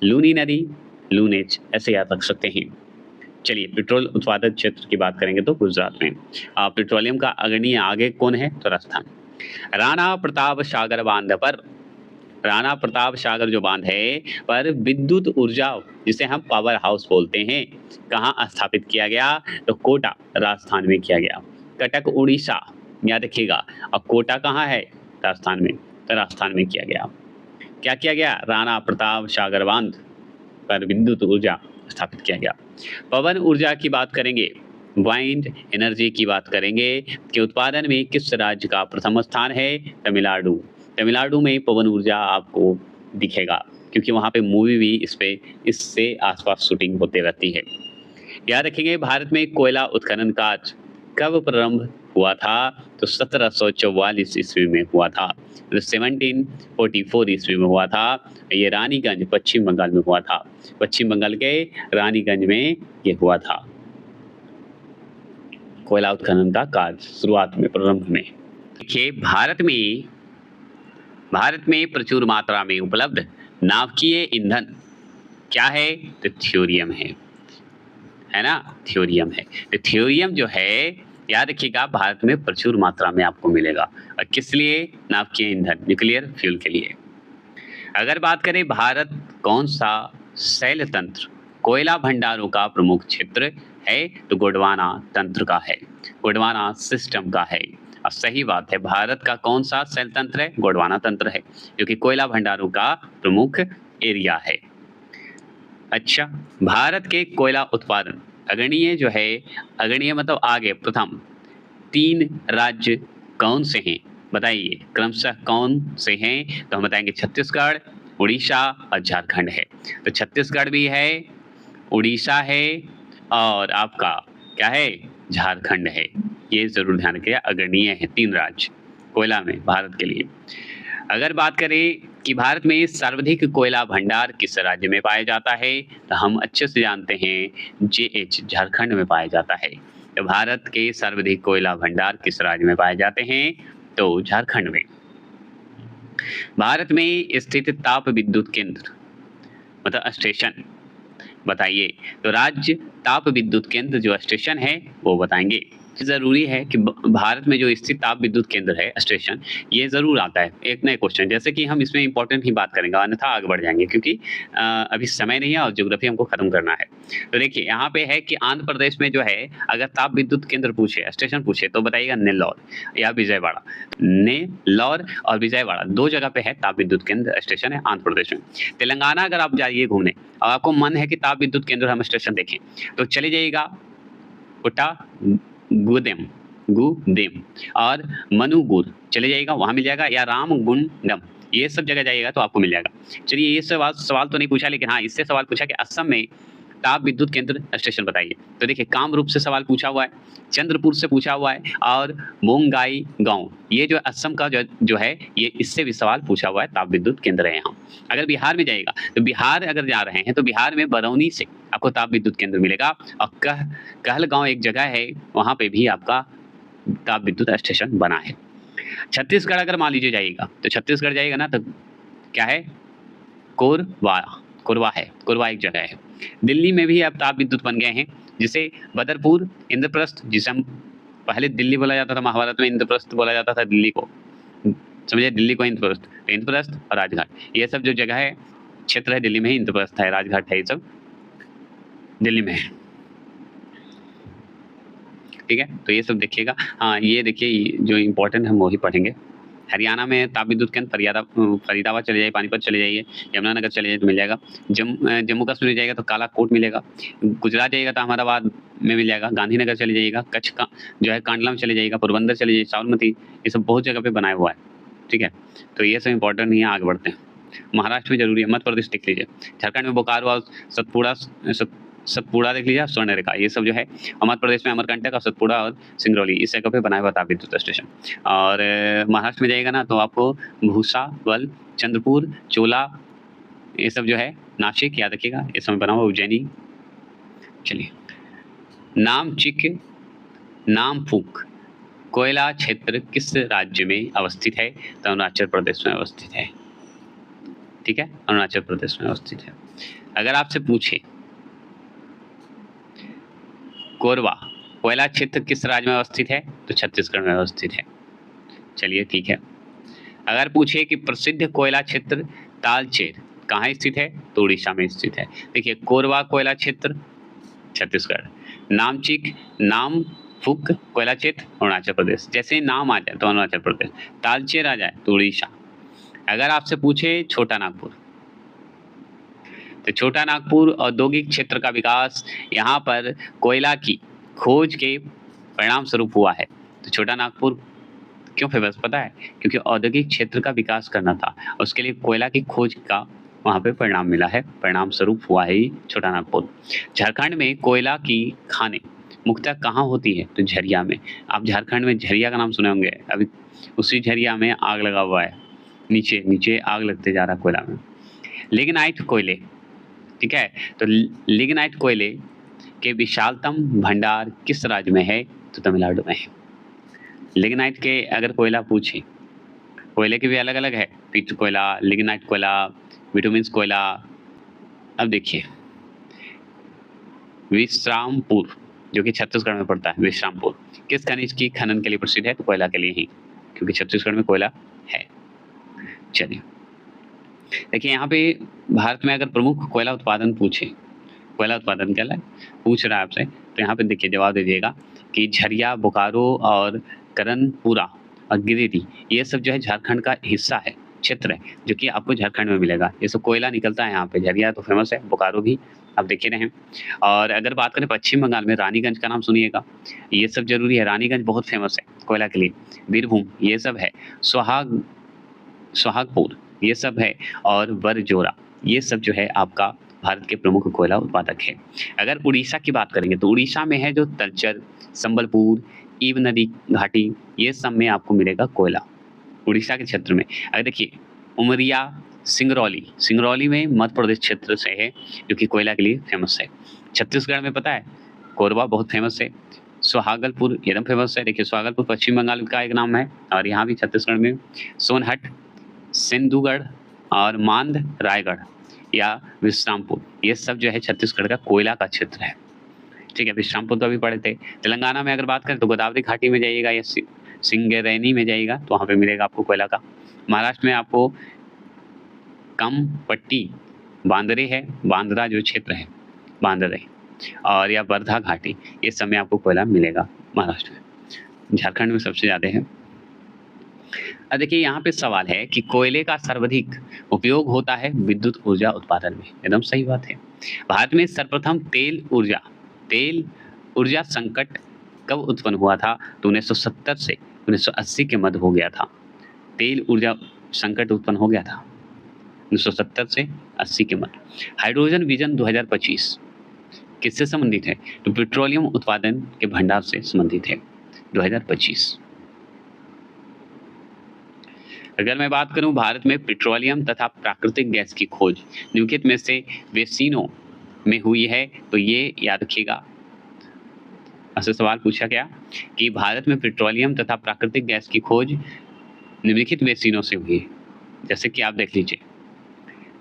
लूनी नदी, लूनेज, ऐसे याद रख सकते हैं। चलिए, पेट्रोल उत्पादक क्षेत्र की बात करेंगे तो गुजरात में। पेट्रोलियम का अग्रणीय आगे कौन है? तो राजस्थान। राणा प्रताप सागर बांध पर, राणा प्रताप सागर जो बांध है पर विद्युत ऊर्जा जिसे हम पावर हाउस बोलते हैं, कहाँ स्थापित किया गया? तो कोटा राजस्थान में किया गया। कटक उड़ीसा याद रखिएगा, और कोटा कहाँ है? राजस्थान में, तो राजस्थान में किया गया। क्या किया गया? राणा प्रताप सागर बांध पर विद्युत ऊर्जा स्थापित किया गया। पवन ऊर्जा की बात करेंगे, वाइंड एनर्जी की बात करेंगे कि उत्पादन में किस राज्य का प्रथम स्थान है? तमिलनाडु। तमिलनाडु में पवन ऊर्जा आपको दिखेगा क्योंकि वहाँ पे मूवी भी इससे आसपास शूटिंग होते रहती है। याद रखेंगे, भारत में कोयला उत्खनन कार्य कब प्रारंभ हुआ था? तो 1744 ईस्वी में हुआ था, 1744 ईस्वी में हुआ था। ये रानीगंज पश्चिम बंगाल में हुआ था। पश्चिम बंगाल के रानीगंज में ये हुआ था कोयला उत्खनन का कार्य, शुरुआत में, प्रारंभ में। देखिए, भारत में प्रचुर मात्रा में उपलब्ध नाभिकीय ईंधन क्या है? तो थ्योरियम है ना, थ्योरियम है। तो थ्योरियम जो है याद रखिएगा भारत में प्रचुर मात्रा में आपको मिलेगा। और किस लिए? नाभिकीय ईंधन, न्यूक्लियर फ्यूल के लिए। अगर बात करें भारत कौन सा शैल तंत्र कोयला भंडारों का प्रमुख क्षेत्र है? तो गोंडवाना तंत्र का है, गोंडवाना सिस्टम का है। और सही बात है, भारत का कौन सा शैल तंत्र है? गोंडवाना तंत्र है, जो कि कोयला भंडारों का प्रमुख एरिया है। अच्छा, भारत के कोयला उत्पादन अग्रणीय जो है, अग्रणीय मतलब आगे प्रथम 3 राज्य कौन से हैं? बताइए क्रमशः कौन से हैं? तो हम बताएंगे छत्तीसगढ़, उड़ीसा और झारखंड है। तो छत्तीसगढ़ भी है, उड़ीसा है और आपका क्या है, झारखंड है। ये ज़रूर ध्यान रखिएगा, अग्रणीय है 3 राज्य कोयला में भारत के लिए। अगर बात करें कि भारत में सर्वाधिक कोयला भंडार किस राज्य में पाया जाता है, तो हम अच्छे से जानते हैं जेएच झारखंड में पाया जाता है। तो भारत के सर्वाधिक कोयला भंडार किस राज्य में पाए जाते हैं, तो झारखंड में। भारत में स्थित ताप विद्युत केंद्र मतलब स्टेशन बताइए। तो राज्य ताप विद्युत केंद्र जो स्टेशन है वो बताएंगे। ज़रूरी है कि भारत में जो स्थित ताप विद्युत केंद्र है स्टेशन, ये ज़रूर आता है एक ना एक क्वेश्चन, जैसे कि हम इसमें इंपॉर्टेंट ही बात करेंगे, अन्यथा आगे बढ़ जाएंगे क्योंकि अभी समय नहीं है और ज्योग्राफी हमको खत्म करना है। तो देखिए यहाँ पे है कि आंध्र प्रदेश में जो है अगर ताप विद्युत केंद्र पूछे, स्टेशन पूछे, तो बताइएगा नेल्लौर या विजयवाड़ा। नेल्लौर और विजयवाड़ा 2 जगह पे है ताप विद्युत केंद्र स्टेशन है आंध्र प्रदेश में। तेलंगाना अगर आप जाइए घूमने और आपको मन है कि ताप विद्युत केंद्र हम स्टेशन देखें, तो चले जाइएगा गुदेम और मनुगुर चले जाइएगा, वहाँ मिल जाएगा, या रामगुंडम, ये सब जगह जाइएगा तो आपको मिल जाएगा। चलिए ये सवाल तो नहीं पूछा, लेकिन हाँ इससे सवाल पूछा कि असम में ताप विद्युत केंद्र स्टेशन बताइए। तो देखिए कामरूप से सवाल पूछा हुआ है, चंद्रपुर से पूछा हुआ है और बोंगाई गांव, ये जो असम का जो है ये इससे भी सवाल पूछा हुआ है, ताप विद्युत केंद्र है यहाँ। अगर बिहार में जाइएगा तो बिहार अगर जा रहे हैं तो बिहार में बरौनी से आपको ताप विद्युत केंद्र मिलेगा और कहलगांव एक जगह है, वहाँ पे भी आपका ताप विद्युत स्टेशन बना है। छत्तीसगढ़ अगर मान लीजिए जाइएगा तो छत्तीसगढ़ जाइएगा ना तो क्या है, कोरबा है, कोरबा एक जगह है। दिल्ली में भी अब ताप विद्युत बन गए हैं, जिसे बदरपुर, इंद्रप्रस्थ, जिसे हम पहले दिल्ली बोला जाता था, महाभारत में इंद्रप्रस्थ बोला जाता था दिल्ली को, समझिए दिल्ली को इंद्रप्रस्थ और राजघाट, ये सब जो जगह है क्षेत्र है दिल्ली में ही, इंद्रप्रस्थ है, राजघाट है, ये सब दिल्ली में है। ठीक है, तो ये सब देखिएगा। हाँ ये देखिए जो इम्पोर्टेंट हम वही पढ़ेंगे। हरियाणा में ताप विद्युत केंद्र फरीदाबाद चले जाइए, पानीपत चले जाइए, यमुनानगर चले जाइए तो मिल जाएगा। जम्मू कश्मीर जाइएगा तो कालाकोट मिलेगा। गुजरात जाइएगा तो अहमदाबाद में मिल जाएगा। गांधीनगर चले जाइएगा, कच्छ का जो है कांडला में चले जाइएगा, पोरबंदर चले जाइए, साबरमती, ये सब बहुत जगह पे बनाया हुआ है। ठीक है, तो ये सब इंपॉर्टेंट नहीं है, आगे बढ़ते हैं। महाराष्ट्र में जरूरी है, मध्य प्रदेश देख लीजिए, झारखंड में बोकारो और सतपुड़ा देख लीजिए, स्वर्णरेखा, ये सब जो है। और मध्य प्रदेश में अमरकंटक और सतपुड़ा और सिंगरौली, इस जगह पे बनाया हुआ ताप विद्युत स्टेशन। और महाराष्ट्र में जाइएगा ना तो आपको भूसावल, चंद्रपुर, चोला, ये सब जो है, नासिक याद रखिएगा, इस समय बना हुआ, उज्जैनी। चलिए, नामचिक नामफूक कोयला क्षेत्र किस राज्य में अवस्थित है, तो अरुणाचल प्रदेश में अवस्थित है। ठीक है, अरुणाचल प्रदेश में अवस्थित है। अगर आपसे पूछे कोरबा कोयला क्षेत्र किस राज्य में अवस्थित है, तो छत्तीसगढ़ में अवस्थित है। चलिए ठीक है। अगर पूछे कि प्रसिद्ध कोयला क्षेत्र तालचेर कहाँ स्थित है, तो उड़ीसा में स्थित है। देखिए कोरबा कोयला क्षेत्र छत्तीसगढ़, नामचिक नामफुक कोयला क्षेत्र अरुणाचल प्रदेश, जैसे नाम आ जाए तो अरुणाचल प्रदेश, तालचेर आ जाए तो उड़ीसा। अगर आपसे पूछे छोटा नागपुर, तो छोटा नागपुर औद्योगिक क्षेत्र का विकास यहाँ पर कोयला की खोज के परिणाम स्वरूप हुआ है। तो छोटा नागपुर क्यों फेमस पता है, क्योंकि औद्योगिक क्षेत्र का विकास करना था, उसके लिए कोयला की खोज का वहाँ पे परिणाम मिला है, परिणाम स्वरूप हुआ है छोटा नागपुर। झारखंड में कोयला की खानें मुख्यतः कहाँ होती है, तो झरिया में। आप झारखंड में झरिया का नाम सुने होंगे, अभी उसी झरिया में आग लगा हुआ है, नीचे नीचे आग लगते जा रहा है कोयला में। लिग्नाइट कोयले, ठीक है, तो लिग्नाइट कोयले के विशालतम भंडार किस राज्य में है, तो तमिलनाडु में है। लिग्नाइट के अगर कोयला पूछे, कोयले के भी अलग अलग है, पीट कोयला, लिग्नाइट कोयला, विटामिन्स कोयला। अब देखिए विश्रामपुर जो कि छत्तीसगढ़ में पड़ता है, विश्रामपुर किस खनिज की खनन के लिए प्रसिद्ध है, तो कोयला के लिए ही, क्योंकि छत्तीसगढ़ में कोयला है। चलिए देखिए यहाँ पे भारत में अगर प्रमुख कोयला उत्पादन पूछे, कोयला उत्पादन क्या पूछ रहा है आपसे, तो यहाँ पे देखिए जवाब दे दिएगा कि झरिया, बोकारो और करनपुरा और गिरिडीह, ये सब जो है झारखंड का हिस्सा है, क्षेत्र है, जो कि आपको झारखंड में मिलेगा। ये सब कोयला निकलता है यहाँ पे, झरिया तो फेमस है, बोकारो भी आप देखे रहे हैं। और अगर बात करें पश्चिम बंगाल में, रानीगंज का नाम सुनिएगा, ये सब जरूरी है, रानीगंज बहुत फेमस है कोयला के लिए। बीरभूम ये सब है, सोहागपुर ये सब है, और बरजोरा, ये सब जो है आपका भारत के प्रमुख कोयला उत्पादक है। अगर उड़ीसा की बात करेंगे तो उड़ीसा में है जो तलचर, संबलपुर, ईव नदी घाटी, ये सब में आपको मिलेगा कोयला, उड़ीसा के क्षेत्र में। अगर देखिए उमरिया, सिंगरौली, सिंगरौली में मध्य प्रदेश क्षेत्र से है, जो कि कोयला के लिए फेमस है। छत्तीसगढ़ में पता है कोरबा बहुत फेमस है। सोहागलपुर एकदम फेमस है। देखिए सोहागलपुर पश्चिम बंगाल का एक नाम है, और यहाँ भी छत्तीसगढ़ में। सोनहट, सिंधुगढ़ और मांद रायगढ़ या विश्रामपुर, ये सब जो है छत्तीसगढ़ का कोयला का क्षेत्र है। ठीक है, विश्रामपुर तो अभी पढ़े थे। तेलंगाना में अगर बात करें तो गोदावरी घाटी में जाइएगा या सिंगरैनी में जाइएगा तो वहाँ पे मिलेगा आपको कोयला का। महाराष्ट्र में आपको कम पट्टी, बांदरे है, बांद्रा जो क्षेत्र है, बांदरे, और या वर्धा घाटी, ये सब में आपको कोयला मिलेगा महाराष्ट्र में। झारखंड में सबसे ज़्यादा है। अब देखिए यहाँ पे सवाल है कि कोयले का सर्वाधिक उपयोग होता है विद्युत ऊर्जा उत्पादन में। एकदम सही बात है। भारत में सर्वप्रथम तेल ऊर्जा संकट कब उत्पन्न हुआ था? तो 1970 से 1980 के मध्य हो गया था। तेल ऊर्जा संकट उत्पन्न हो गया था 1970 से 80 के मध्य। हाइड्रोजन विजन 2025 किससे संबंधित है? तो पेट्रोलियम उत्पादन के भंडार से संबंधित है 2025। अगर मैं बात करूं भारत में पेट्रोलियम तथा प्राकृतिक गैस की खोज निम्नलिखित में से वेसिनो में हुई है, तो ये याद रखिएगा। ऐसा सवाल पूछा गया कि भारत में पेट्रोलियम तथा प्राकृतिक गैस की खोज निम्नलिखित वेसिनो से हुई है। जैसे कि आप देख लीजिए,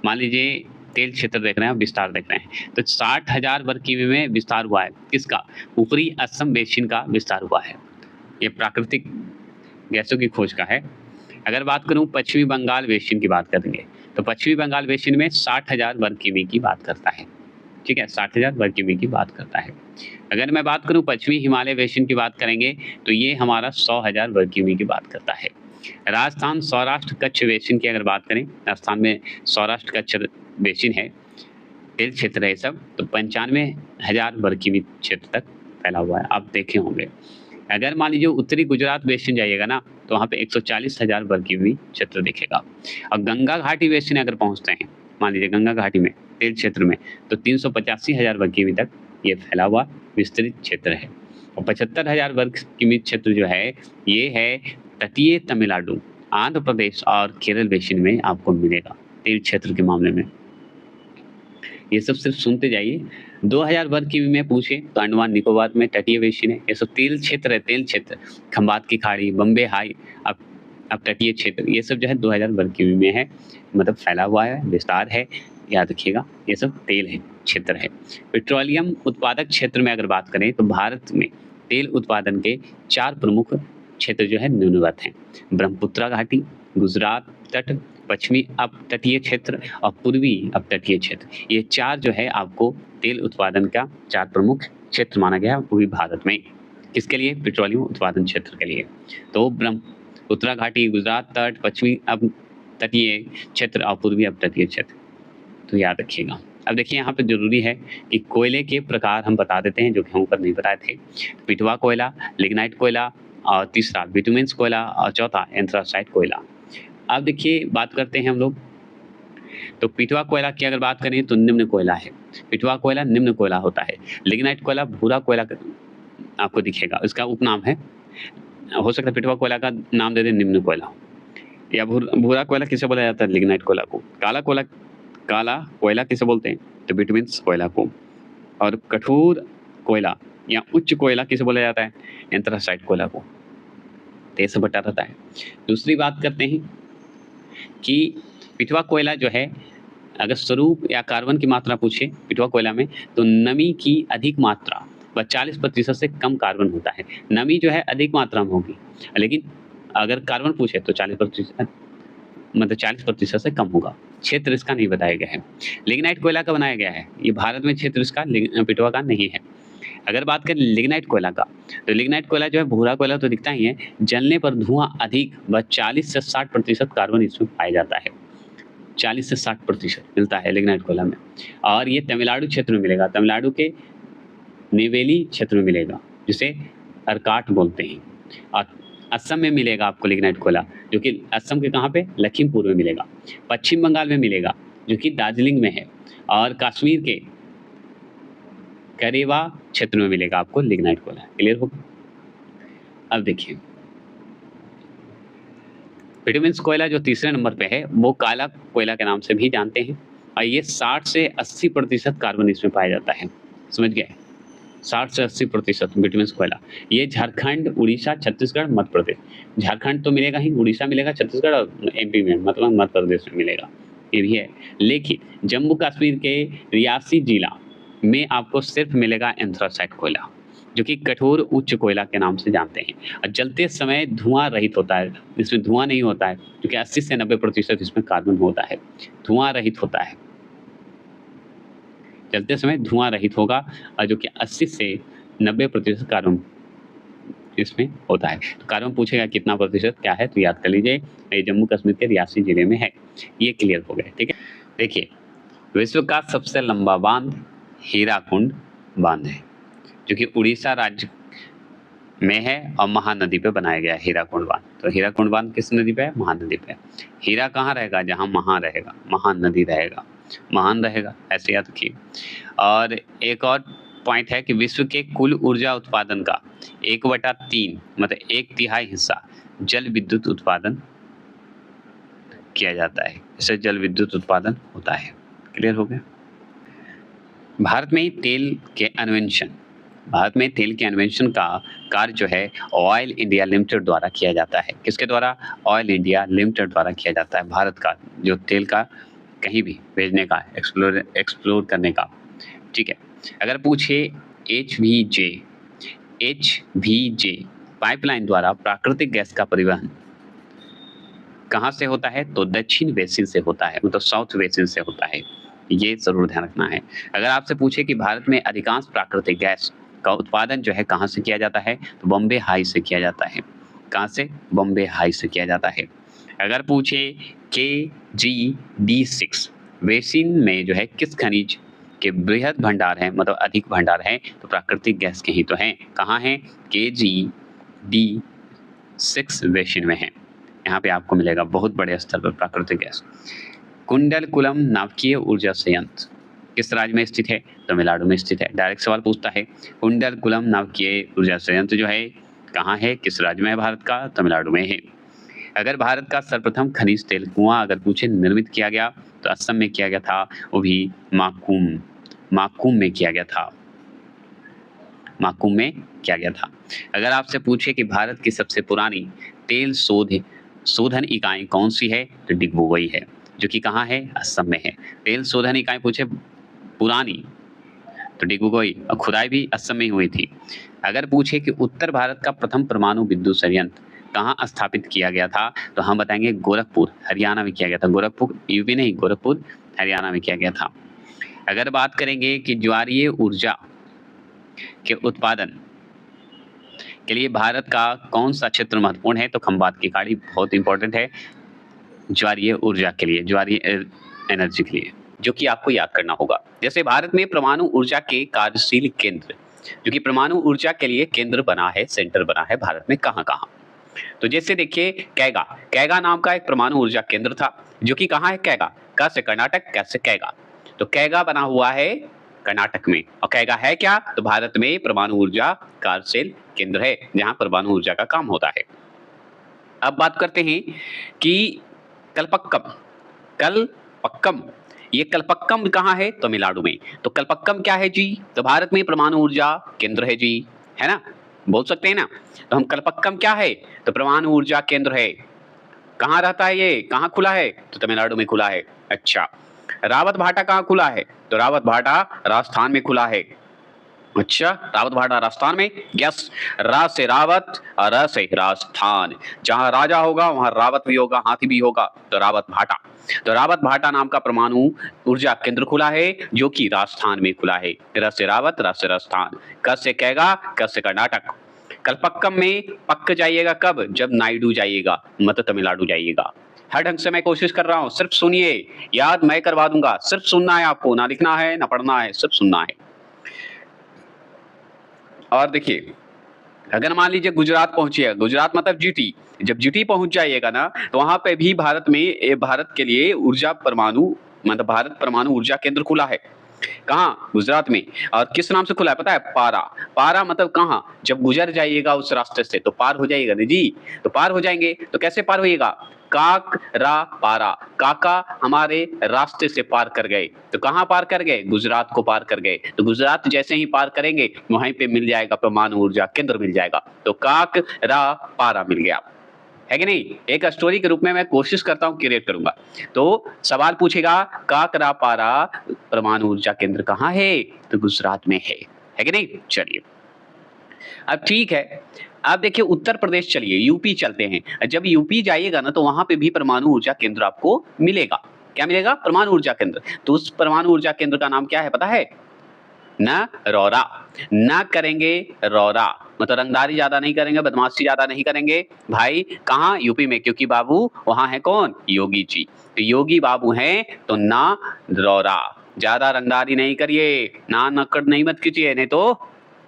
मान लीजिए तेल क्षेत्र देख रहे हैं, विस्तार देख रहे हैं, तो 60,000 वर्ग किमी में विस्तार हुआ है। किसका? ऊपरी असम बेसिन का विस्तार हुआ है। ये प्राकृतिक गैसों की खोज का है। अगर बात करूं पश्चिमी बंगाल बेसिन की बात करेंगे तो पश्चिमी बंगाल बेसिन में 60,000 वर्ग किमी की बात करता है। ठीक है, 60,000 वर्ग किमी की बात करता है। अगर मैं बात करूं पश्चिमी हिमालय बेसिन की बात करेंगे तो ये हमारा 100,000 वर्ग किमी की बात करता है। राजस्थान सौराष्ट्र कच्छ बेसिन की अगर बात करें, राजस्थान में सौराष्ट्र कच्छ बेसिन है, तेल क्षेत्र है सब, तो 95,000 वर्ग किमी क्षेत्र तक फैला हुआ है, आप देखे होंगे। अगर मान लीजिए उत्तरी गुजरात बेसिन जाइएगा ना तो वहाँ पे 140,000 वर्ग किमी क्षेत्र दिखेगा। और गंगा घाटी बेसिन अगर पहुँचते हैं, मान लीजिए गंगा घाटी में तेल क्षेत्र में, तो 385,000 वर्ग किमी तक ये फैला हुआ विस्तृत क्षेत्र है। और 75,000 वर्ग किमी क्षेत्र जो है ये है तटीय तमिलनाडु, आंध्र प्रदेश और केरल बेसिन में आपको मिलेगा तेल क्षेत्र के मामले में। ये सब सिर्फ सुनते जाइए। 2000 वर्ग किमी में पूछे तो अंडमान निकोबार में तटीय बेसिन है। ये सब तेल क्षेत्र है, तेल क्षेत्र, खंबात की खाड़ी, बम्बे हाई, अब तटीय क्षेत्र, ये सब जो है 2000 वर्ग किमी में है, मतलब फैला हुआ है, विस्तार है, याद रखिएगा। ये सब तेल है, क्षेत्र है। पेट्रोलियम उत्पादक क्षेत्र में अगर बात करें तो भारत में तेल उत्पादन के 4 प्रमुख क्षेत्र जो है निम्नवत हैं: ब्रह्मपुत्रा घाटी, गुजरात तट, पश्चिमी अपतटीय क्षेत्र और पूर्वी अपतटीय क्षेत्र। ये 4 जो है आपको तेल उत्पादन का 4 प्रमुख क्षेत्र माना गया है, वो भी भारत में। किसके लिए? पेट्रोलियम उत्पादन क्षेत्र के लिए। तो ब्रह्मपुत्रा घाटी, गुजरात तट, पश्चिमी अपतटीय क्षेत्र और पूर्वी अपतटीय क्षेत्र, तो याद रखिएगा। अब देखिए यहाँ पे जरूरी है कि कोयले के प्रकार हम बता देते हैं जो कि हम ऊपर नहीं बताए थे। पिटवा कोयला, लिग्नाइट कोयला, और तीसरा बिटुमेन्स कोयला, और चौथा एंथ्रासाइट कोयला। अब देखिए बात करते हैं हम लोग, तो पिटवा कोयला की अगर बात करें तो निम्न कोयला है। पिटवा कोयला निम्न कोयला होता है। लिग्नाइट कोयला भूरा कोयला आपको दिखेगा, इसका उपनाम है। हो सकता है पिटवा कोयला का नाम दे दें निम्न कोयला, या भूरा कोयला किसे बोला जाता है? लिग्नाइट कोयला को। काला कोयला किसे बोलते हैं? तो बिटुमेन्स कोयला को। और कठोर कोयला या उच्च कोयला किसे बोला जाता है? एंथ्रासाइट कोयला को। तो ये सब बटा रहता है। दूसरी बात करते हैं कि पिटवा कोयला जो है, अगर स्वरूप या कार्बन की मात्रा पूछे पिटवा कोयला में, तो नमी की अधिक मात्रा व 40% से कम कार्बन होता है। नमी जो है अधिक मात्रा में होगी, लेकिन अगर कार्बन पूछे तो 40%, मतलब 40% से कम होगा। क्षेत्र इसका नहीं बताया गया है। लिग्नाइट कोयला का बनाया गया है, ये भारत में क्षेत्र इसका पिटवा का नहीं है। अगर बात करें लिग्नाइट कोयला का, तो लिग्नाइट कोयला जो है भूरा कोयला तो दिखता ही है, जलने पर धुआं अधिक व 40 से 60% कार्बन इसमें पाया जाता है। 40 से 60% मिलता है लिग्नाइट कोयला में। और ये तमिलनाडु क्षेत्र में मिलेगा, तमिलनाडु के नेवेली क्षेत्र में मिलेगा, जिसे अरकाट बोलते हैं। और असम में मिलेगा आपको लिग्नाइट कोयला, जो कि असम के कहाँ पे, लखीमपुर में मिलेगा। पश्चिम बंगाल में मिलेगा, जो कि दार्जिलिंग में है, और कश्मीर के करेवा क्षेत्र में मिलेगा आपको लिग्नाइट कोयला। क्लियर हो गया? अब देखिए विटामिन कोयला जो तीसरे नंबर पे है वो काला कोयला के नाम से भी जानते हैं, और ये 60 से 80% कार्बन इसमें पाया जाता है। समझ गए? 60 से 80% विटामिन कोयला। ये झारखंड, उड़ीसा, छत्तीसगढ़, मध्य प्रदेश, झारखंड तो मिलेगा ही, उड़ीसा मिलेगा, छत्तीसगढ़ और एमपी में मतलब मध्य प्रदेश में मिलेगा, ये भी है। लेकिन जम्मू कश्मीर के रियासी जिला में आपको सिर्फ मिलेगा एंथ्रासाइट कोयला, जो कि कठोर उच्च कोयला के नाम से जानते हैं, और जलते समय धुआं रहित होता है, इसमें धुआं नहीं होता है, क्योंकि 80 से 90% इसमें कार्बन होता है, धुआं रहित होता है, जलते समय धुआं रहित होगा, और जो कि 80 से 90% कार्बन इसमें होता है। तो कार्बन पूछेगा कितना प्रतिशत क्या है, तो याद कर लीजिए ये जम्मू कश्मीर के रियासी जिले में है। ये क्लियर हो गया, ठीक है। देखिए विश्व का सबसे लंबा बांध हीराकुंड बांध है, जो कि उड़ीसा राज्य में है और महानदी पे बनाया गया है हीराकुंड बांध। तो हीराकुंड बांध किस नदी पे है? महानदी पे। हीरा कहाँ रहेगा? जहाँ महा रहेगा, महान नदी रहेगा, महान रहेगा, ऐसे याद रखिए। और एक और पॉइंट है कि विश्व के कुल ऊर्जा उत्पादन का 1/3 मतलब 1/3 हिस्सा जल विद्युत उत्पादन किया जाता है, इससे जल विद्युत उत्पादन होता है। क्लियर हो गया? भारत में तेल के अन्वेषण का कार्य जो है ऑयल इंडिया लिमिटेड द्वारा किया जाता है। किसके द्वारा? ऑयल इंडिया लिमिटेड द्वारा किया जाता है। भारत का जो तेल का कहीं भी भेजने का, एक्सप्लोर करने का, ठीक है। अगर पूछे HVJ पाइपलाइन द्वारा प्राकृतिक गैस का परिवहन कहाँ से होता है? तो दक्षिण बेसिन से होता है, मतलब साउथ बेसिन से होता है, ये जरूर ध्यान रखना है। अगर आपसे पूछे कि भारत में अधिकांश प्राकृतिक गैस का उत्पादन जो है कहाँ से किया जाता है, तो बॉम्बे हाई से किया जाता है। कहाँ से? बॉम्बे हाई से किया जाता है। अगर पूछे KG-D6 बेसिन में जो है किस खनिज के बृहद भंडार हैं, मतलब अधिक भंडार हैं, तो प्राकृतिक गैस के ही तो हैं। कहाँ हैं? KG-D6 बेसिन में है, यहाँ पे आपको मिलेगा बहुत बड़े स्तर पर प्राकृतिक गैस। कुंडलकुलम नाभिकीय ऊर्जा संयंत्र किस राज्य में स्थित है? तमिलनाडु में स्थित है। डायरेक्ट सवाल पूछता है, कुंडलकुलम नाभिकीय ऊर्जा संयंत्र जो है कहाँ है, किस राज्य में है भारत का? तमिलनाडु में है। अगर भारत का सर्वप्रथम खनिज तेल कुआं अगर पूछे निर्मित किया गया, तो असम में किया गया था, वो भी माकुम में किया गया था, माकुम में किया गया था। अगर आपसे पूछे कि भारत की सबसे पुरानी तेल शोधन इकाई कौन सी है, तो डिगबोई है, जो कि कहाँ है? असम में है। तेल शोधन इकाई पूछे पुरानी, तो डिगबोई, और खुदाई भी असम में ही हुई थी। अगर पूछे कि उत्तर भारत का प्रथम परमाणु विद्युत संयंत्र कहाँ स्थापित किया गया था, तो हम बताएंगे गोरखपुर, हरियाणा में किया गया था। गोरखपुर यूपी नहीं, गोरखपुर हरियाणा में किया गया था। अगर बात करेंगे कि ज्वारीय ऊर्जा के उत्पादन के लिए भारत का कौन सा क्षेत्र महत्वपूर्ण है, तो खंबात की खाड़ी बहुत इंपॉर्टेंट है ज्वारीय ऊर्जा के लिए, ज्वारीय एनर्जी के लिए, जो कि आपको याद करना होगा। जैसे भारत में परमाणु ऊर्जा के कार्यशील केंद्र, जो कि परमाणु ऊर्जा के लिए केंद्र बना है, सेंटर बना है भारत में कहाँ? तो जैसे देखिए कैगा नाम का एक परमाणु ऊर्जा केंद्र था, जो कि कहाँ है? कैगा, क से कर्नाटक, कैसे कैगा, तो कैगा बना हुआ है कर्नाटक में। और कैगा है क्या? तो भारत में परमाणु ऊर्जा कार्यशील केंद्र है, जहां परमाणु ऊर्जा का काम होता है। अब बात करते हैं कि कलपक्कम, ये कलपक्कम कहाँ है? तमिलनाडु में। तो कलपक्कम क्या है जी? तो भारत में परमाणु ऊर्जा केंद्र है जी, है ना, बोल सकते हैं ना। तो हम कलपक्कम क्या है? तो परमाणु ऊर्जा केंद्र है। कहाँ रहता है ये, कहाँ खुला है? तो तमिलनाडु में खुला है। अच्छा, रावत भाटा कहाँ खुला है? तो रावत भाटा राजस्थान में खुला है। अच्छा, रावत भाटा राजस्थान में, यस, रा से रावत और र से राजस्थान, जहां राजा होगा वहां रावत भी होगा, हाथी भी होगा, तो रावत भाटा। तो रावत भाटा नाम का परमाणु ऊर्जा केंद्र खुला है, जो कि राजस्थान में खुला है। र से रावत, र से राजस्थान, क से कैगा, क से कर्नाटक। कलपक्कम में पक्क जाइएगा कब? जब नायडू जाइएगा, मतलब तमिलनाडु जाइएगा। हर ढंग से मैं कोशिश कर रहा हूँ, सिर्फ सुनिए, याद मैं करवा दूंगा, सिर्फ सुनना है आपको, ना लिखना है ना पढ़ना है, सिर्फ सुनना है। और देखिए अगर मान लीजिए गुजरात पहुंचिएगा, गुजरात मतलब जीटी, जब जीटी पहुंच जाइएगा ना तो वहां पे भी भारत में भारत के लिए ऊर्जा परमाणु मतलब भारत परमाणु ऊर्जा केंद्र खुला है। कहाँ? गुजरात में। और किस नाम से खुला है पता है? पारा। पारा मतलब कहाँ? जब गुजर जाइएगा उस रास्ते से तो पार हो जाइएगा ना जी। तो पार हो जाएंगे तो कैसे पार होइएगा? काक रा पारा, काका हमारे रास्ते से पार कर गए। तो कहाँ पार कर गए? गुजरात को पार कर गए। तो गुजरात जैसे ही पार करेंगे वहीं पे मिल जाएगा परमाणु ऊर्जा केंद्र मिल जाएगा। तो काक रा पारा मिल गया, है कि नहीं? एक स्टोरी के रूप में मैं कोशिश करता हूँ क्रिएट करूंगा। तो सवाल पूछेगा काकरा पारा परमाणु ऊर्जा केंद्र कहाँ है? तो गुजरात में है कि नहीं? चलिए अब ठीक है। अब देखिए उत्तर प्रदेश चलिए, यूपी चलते हैं। जब यूपी जाइएगा ना तो वहां पे भी परमाणु ऊर्जा केंद्र आपको मिलेगा। क्या मिलेगा? परमाणु ऊर्जा केंद्र। तो उस परमाणु ऊर्जा केंद्र का नाम क्या है पता है? न रौरा। न करेंगे रौरा, मतलब रंगदारी ज्यादा नहीं करेंगे, बदमाशी ज्यादा नहीं करेंगे भाई। कहाँ? यूपी में, क्योंकि बाबू वहां है कौन? योगी जी। तो योगी बाबू हैं तो ना रौरा, ज्यादा रंगदारी नहीं करिए, ना नक्कड़ नहीं मत कीजिए नहीं तो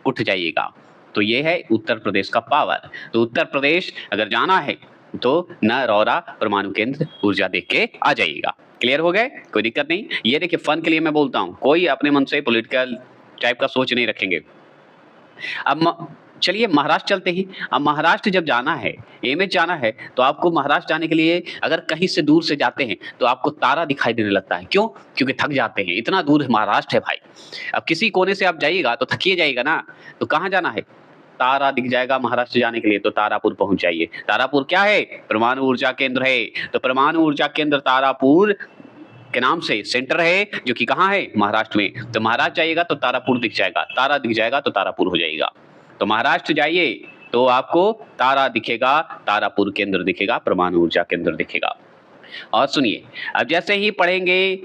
उठ जाइएगा। तो ये है उत्तर प्रदेश का पावर। तो उत्तर प्रदेश अगर जाना है तो न रौरा परमाणु केंद्र ऊर्जा देख के आ जाइएगा। क्लियर हो गए? कोई दिक्कत नहीं। ये देखिए फन के लिए मैं बोलता हूँ, कोई अपने मन से पॉलिटिकल टाइप का सोच नहीं रखेंगे। अब चलिए महाराष्ट्र चलते हैं। अब महाराष्ट्र जब जाना है, एमएच जाना है, तो आपको महाराष्ट्र जाने के लिए अगर कहीं से दूर से जाते हैं तो आपको तारा दिखाई देने लगता है। क्यों? क्योंकि थक जाते हैं, इतना दूर महाराष्ट्र है भाई। अब किसी कोने से आप जाइएगा तो थकिए जाइएगा ना। तो कहाँ जाना है? तारा दिख जाएगा महाराष्ट्र जाने के लिए, तो तारापुर पहुंच जाइए। तारापुर क्या है? परमाणु ऊर्जा केंद्र है। तो परमाणु ऊर्जा केंद्र तारापुर के नाम से सेंटर है, जो कि कहाँ है? महाराष्ट्र में। तो महाराष्ट्र जाइएगा तो तारापुर दिख जाएगा, तारा दिख जाएगा तो तारापुर हो जाएगा। तो महाराष्ट्र जाइए तो आपको तारा दिखेगा, तारापुर केंद्र दिखेगा, परमाणु ऊर्जा केंद्र दिखेगा। और सुनिए, अब जैसे ही पढ़ेंगे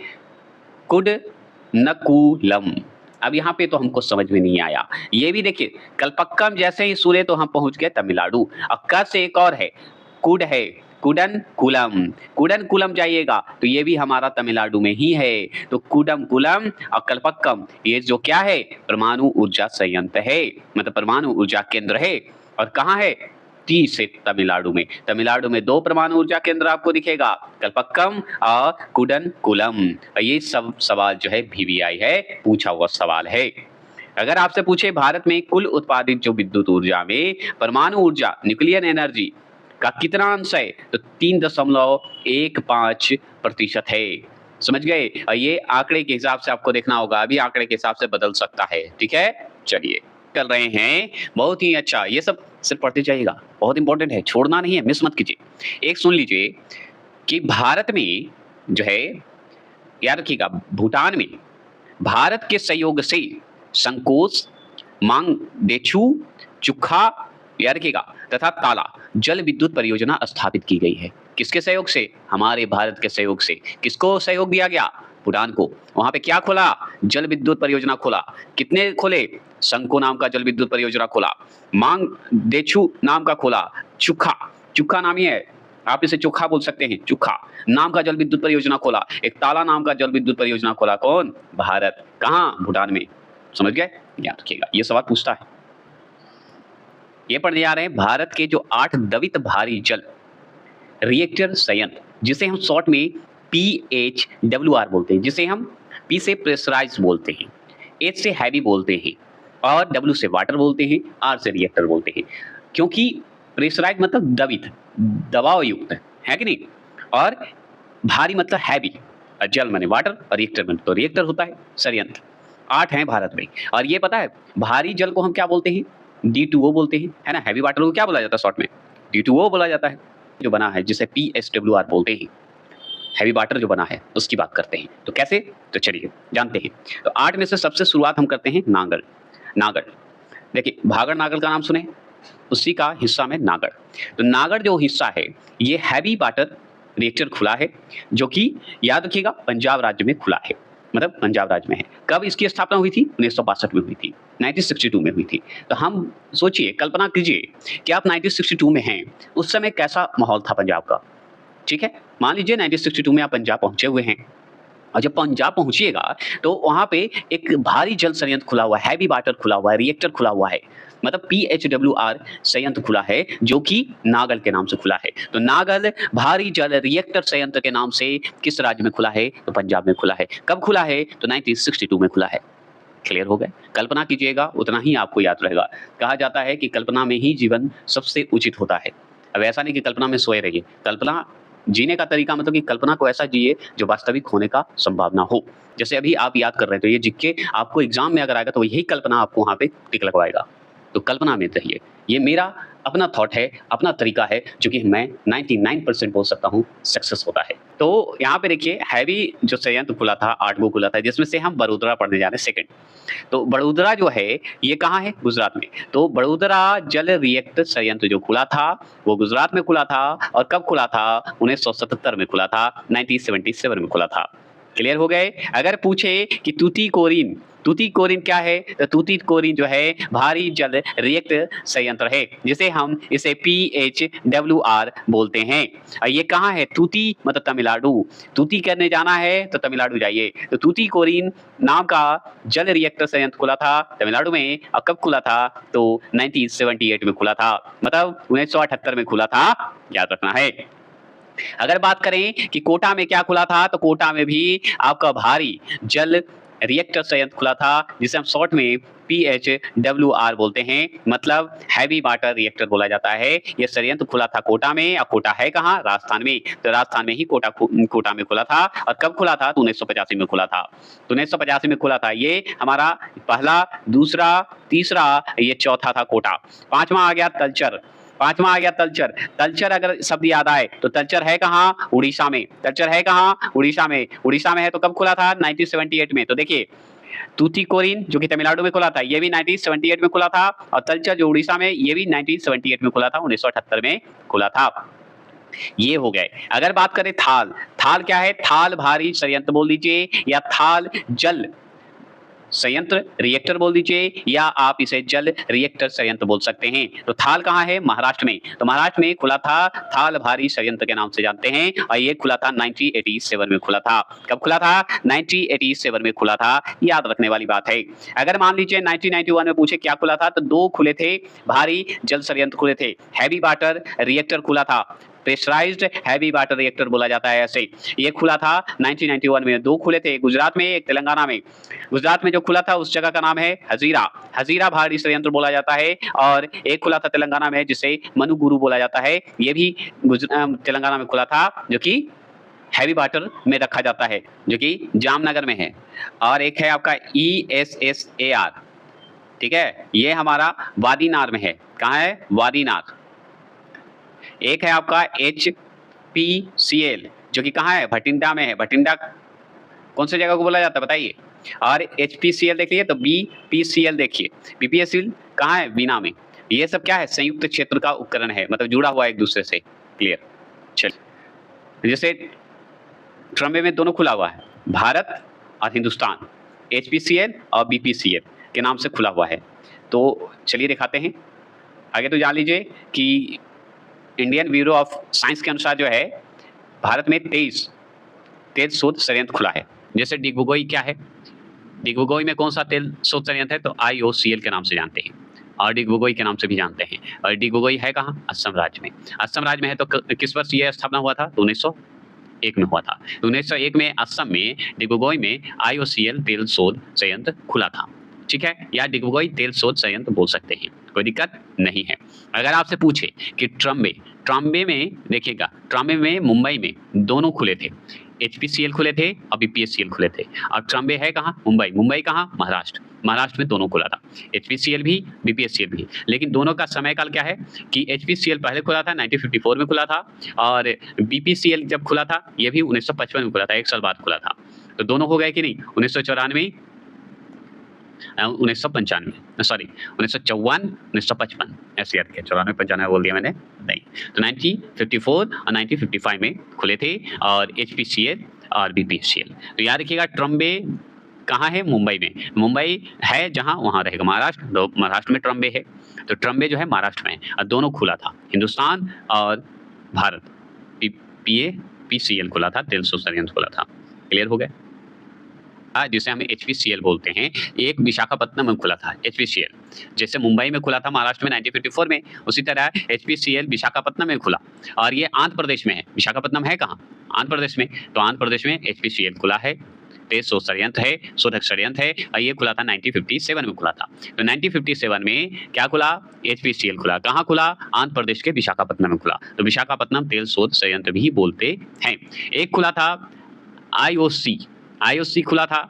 कुडनकुलम, अब यहाँ पे तो हमको समझ में नहीं आया। ये भी देखिए कल्पक्कम जैसे ही सुने तो हम पहुंच गए तमिलनाडु। अब क से एक और है, कुड है, कुडनकुलम। कुडनकुलम जाइएगा तो ये भी हमारा तमिलनाडु में ही है। तो कुडनकुलम और कल्पक्कम ये जो क्या है? परमाणु ऊर्जा संयंत्र है, मतलब परमाणु ऊर्जा केंद्र है। और कहाँ है? टी से तमिलनाडु में। तमिलनाडु में 2 परमाणु ऊर्जा केंद्र आपको दिखेगा, कल्पक्कम और कुडनकुलम। ये सब सवाल जो है वीवीआई है, पूछा हुआ सवाल है। अगर आपसे पूछे भारत में कुल उत्पादित जो विद्युत ऊर्जा में परमाणु ऊर्जा न्यूक्लियर एनर्जी का कितना अंश है? तो 3.15% है। समझ गए? और ये आंकड़े के हिसाब से आपको देखना होगा, अभी आंकड़े के हिसाब से बदल सकता है। ठीक है, चलिए कर रहे हैं, बहुत ही अच्छा। ये सब सिर्फ पढ़ते जाइएगा, बहुत इंपॉर्टेंट है, छोड़ना नहीं है, मिस मत कीजिए। एक सुन लीजिए कि भारत में जो है, याद रखिएगा, भूटान में भारत के सहयोग से संकोच, मांगदेछु, चुखा, याद रखिएगा, तथा ताला जल विद्युत परियोजना स्थापित की गई है। किसके सहयोग से? हमारे भारत के सहयोग से। किसको सहयोग दिया गया? भूटान को। वहां पे क्या खोला? जल विद्युत परियोजना खोला। कितने खोले? संको नाम का जल विद्युत परियोजना खोला, मांगदेछु नाम का खोला, चुखा, चुखा नाम ही है, आप इसे चोखा बोल सकते हैं, चुखा नाम का जल विद्युत परियोजना खोला। एक ताला नाम का जल विद्युत परियोजना खोला। कौन? भारत। कहाँ? भूटान में। समझ गए? याद रखिएगा, ये सवाल पूछता है। ये पढ़ने जा रहे हैं भारत के जो 8 दवित भारी जल रिएक्टर संयंत्र, जिसे हम शॉर्ट में PHWR बोलते हैं, जिसे हम P से प्रेशराइज बोलते हैं, H से हैवी बोलते हैं और W से वाटर बोलते हैं, R से रिएक्टर बोलते हैं। क्योंकि प्रेशराइज मतलब दवित, दबाव युक्त, है कि नहीं? और भारी मतलब हैवी, और जल माने वाटर, और रिएक्टर माने तो रिएक्टर होता है, संयंत्र। 8 हैं भारत में। और ये पता है भारी जल को हम क्या बोलते हैं? D2O बोलते हैं, है ना। हैवी वाटर को क्या बोला जाता है शॉर्ट में? D2O बोला जाता है। जो बना है जिसे PSWR बोलते हैं, हैवी वाटर जो बना है उसकी बात करते हैं। तो कैसे? तो चलिए जानते हैं। तो 8 में से सबसे शुरुआत हम करते हैं नागड़। नागड़ देखिए, भागड़ नागड़ का नाम सुने, उसी का हिस्सा में नागड़। तो नागड़ जो हिस्सा है ये हैवी वाटर रिएक्टर खुला है, जो कि याद रखिएगा पंजाब राज्य में खुला है, मतलब पंजाब राज्य में है। कब इसकी स्थापना हुई थी? 1962 में हुई थी, 1962 में हुई थी। तो हम सोचिए, कल्पना कीजिए कि आप 1962 में हैं, उस समय कैसा माहौल था पंजाब का। ठीक है, मान लीजिए 1962 में आप पंजाब पहुंचे हुए हैं, और जब पंजाब पहुँचिएगा तो वहाँ पे एक भारी जल संयंत्र खुला हुआ है, हैवी वाटर खुला हुआ है, रिएक्टर खुला हुआ है। मतलब PHWR संयंत्र खुला है जो कि नागल के नाम से खुला है। तो नागल भारी जल रिएक्टर संयंत्र के नाम से किस राज्य में खुला है? तो पंजाब में खुला है। कब खुला है? तो 1962 में खुला है। क्लियर हो गए? कल्पना कीजिएगा उतना ही आपको याद रहेगा। कहा जाता है कि कल्पना में ही जीवन सबसे उचित होता है। अब ऐसा नहीं कि कल्पना में सोए रहिए। कल्पना जीने का तरीका मतलब कि कल्पना को ऐसा जिए जो वास्तविक होने का संभावना हो। जैसे अभी आप याद कर रहे थे, ये जीके आपको एग्जाम में अगर आएगा तो यही कल्पना आपको वहाँ पे टिक लगवाएगा। तो कल्पना में रहिए। ये मेरा अपना थॉट है, अपना तरीका है जो कि मैं 99% बोल सकता हूँ सक्सेस होता है। तो यहाँ पे देखिए हैवी जो संयंत्र खुला था 8 गो खुला था जिसमें से हम बड़ोदरा पढ़ने जा रहे हैं सेकंड। तो बड़ोदरा जो है ये कहाँ है? गुजरात में। तो बड़ोदरा जल रिएक्टर संयंत्र जो खुला था वो गुजरात में खुला था और कब खुला था? 1977 में खुला था, 1977 में खुला था। क्लियर हो गए? अगर पूछे कि तूतीकोरिन क्या है? तो तूतीकोरिन जो है भारी जल रिएक्टर संयंत्र है जिसे हम इसे PHWR बोलते हैं। और ये कहाँ है? तूती मतलब तमिलनाडु। तूती करने जाना है तो तमिलनाडु जाइए। तो तूतीकोरिन नाम का जल रिएक्टर संयंत्र खुला था तमिलनाडु में। और कब खुला था? तो 1978 में खुला था, मतलब 1978 में खुला था, याद रखना है। अगर बात करें कि कोटा में क्या खुला था, तो कोटा में भी आपका भारी जल रिएक्टर संयंत्र खुला था जिसे हम शॉर्ट में PHWR बोलते हैं, मतलब हैवी वाटर रिएक्टर बोला जाता है। ये संयंत्र खुला था कोटा में। और कोटा है कहाँ? राजस्थान में। तो राजस्थान में ही कोटा में खुला था। और कब खुला था? तो 1985 में खुला था। तो 1985 में खुला था। ये हमारा पहला, दूसरा, तीसरा, ये चौथा था कोटा। पांचवा आ गया तलचर। तलचर अगर शब्द याद आए तो तलचर है कहाँ? उड़ीसा में। तलचर है कहाँ? उड़ीसा में। उड़ीसा में है तो कब खुला था? 1978 में। तो देखिए तूतीकोरिन जो कि तमिलनाडु में खुला था ये भी 1978 में खुला था। और तलचर जो उड़ीसा में ये भी 1978 में खुला था, 1978 में खुला था। ये हो गए। अगर बात करें थाल क्या है? थाल भारी संयंत्र बोल दीजिए या थाल जल संयंत्र रिएक्टर बोल दीजिए या आप इसे जल रिएक्टर संयंत्र बोल सकते हैं। तो थाल कहाँ है? महाराष्ट्र में। तो महाराष्ट्र में खुला था, थाल भारी संयंत्र के नाम से जानते हैं। और ये खुला था 1987 में खुला था। कब खुला था? 1987 में खुला था, याद रखने वाली बात है। अगर मान लीजिए 1991 में पूछे क्या खुला था, तो 2 खुले थे भारी जल संयंत्र खुले थे। हैवी वाटर रिएक्टर खुला था, प्रेशराइज्ड हैवी वाटर रिएक्टर बोला जाता है ऐसे। ये खुला था 1991 में। 2 खुले थे, गुजरात में, एक तेलंगाना में। गुजरात में जो खुला था उस जगह का नाम है हजीरा भारी संयंत्र बोला जाता है। और एक खुला था तेलंगाना में जिसे मनुगुरु बोला जाता है। ये भी तेलंगाना में खुला था जो कि हैवी वाटर में रखा जाता है, जो कि जामनगर में है। और एक है आपका ESSAR, ठीक है, ये हमारा वादीनार में है। कहाँ है? वादीनार। एक है आपका HPCL जो कि कहाँ है? भटिंडा में है। भटिंडा कौन सी जगह को बोला जाता है बताइए? और HPCL देखिए तो BPCL देखिए। BPCL कहाँ है? बीना में। ये सब क्या है? संयुक्त क्षेत्र का उपकरण है, मतलब जुड़ा हुआ है एक दूसरे से। क्लियर? चलिए, जैसे ट्रम्बे में दोनों खुला हुआ है, भारत और हिंदुस्तान, HPCL और BPCL के नाम से खुला हुआ है। तो चलिए दिखाते हैं। आगे तो जान लीजिए कि इंडियन ब्यूरो ऑफ साइंस के अनुसार जो है भारत में 23 शोध संयंत्र खुला है। जैसे डिगबोई क्या है? डिगबोई में कौन सा तेल शोध संयंत्र है? तो IOCL के नाम से जानते हैं और डिगबोई के नाम से भी जानते हैं। और डिगबोई है कहाँ? असम राज्य में। असम राज्य में है तो किस वर्ष ये स्थापना हुआ था? तो 1901 में हुआ था। 1901 में असम में डिगबोई में IOCL तेल शोध संयंत्र खुला था, ठीक है, या डिगबोई तेल शोध संयंत्र बोल सकते हैं, कोई दिक्कत नहीं है। अगर आपसे पूछे कि ट्रम्बे में देखिएगा, ट्रम्बे में मुंबई में दोनों खुले थे, HPCL खुले थे और BPCL खुले थे। और ट्रम्बे है कहाँ? मुंबई कहाँ? महाराष्ट्र में दोनों खुला था, HPCL भी BPCL भी। लेकिन दोनों का समय काल क्या है कि HPCL पहले खुला था 1954 में खुला था और BPCL जब खुला था ये भी 1955 में खुला था, 1 साल बाद खुला था। तो दोनों हो गए कि नहीं? 1994 1954 1955 ऐसे याद किया, 94-95 बोल दिया मैंने, नहीं। तो 1954 और 1955 में खुले थे और HPCL और BPCL। तो याद रखिएगा ट्रम्बे कहाँ है? मुंबई में। मुंबई है जहाँ वहाँ रहेगा महाराष्ट्र, तो महाराष्ट्र में ट्रम्बे है। तो ट्रम्बे जो है महाराष्ट्र में है और दोनों खुला था, हिंदुस्तान और भारत। PAPCL खुला था, तेल शोध संयंत्र खुला था। क्लियर हो गया? था जिसे हम एचपीसीएल बोलते हैं, एक विशाखापत्तनम में खुला था एचपीसीएल। जैसे मुंबई में खुला था महाराष्ट्र में 1954 में, उसी तरह एचपीसीएल विशाखापत्तनम में खुला और ये आंध्र प्रदेश में है। विशाखापत्तनम है कहाँ? आंध्र प्रदेश में। तो आंध्र प्रदेश में एचपीसीएल खुला है, तेज षड्यंत्र है, शोधक षड्यंत्र है और ये खुला था 1957 में खुला था। तो 1957 में क्या खुला? एचपीसीएल खुला। कहाँ खुला? आंध्र प्रदेश के विशाखापत्तनम में खुला। तो विशाखापत्तनम तेल शोध संयंत्र भी बोलते हैं। एक खुला था आईओसी, आईओसी खुला था।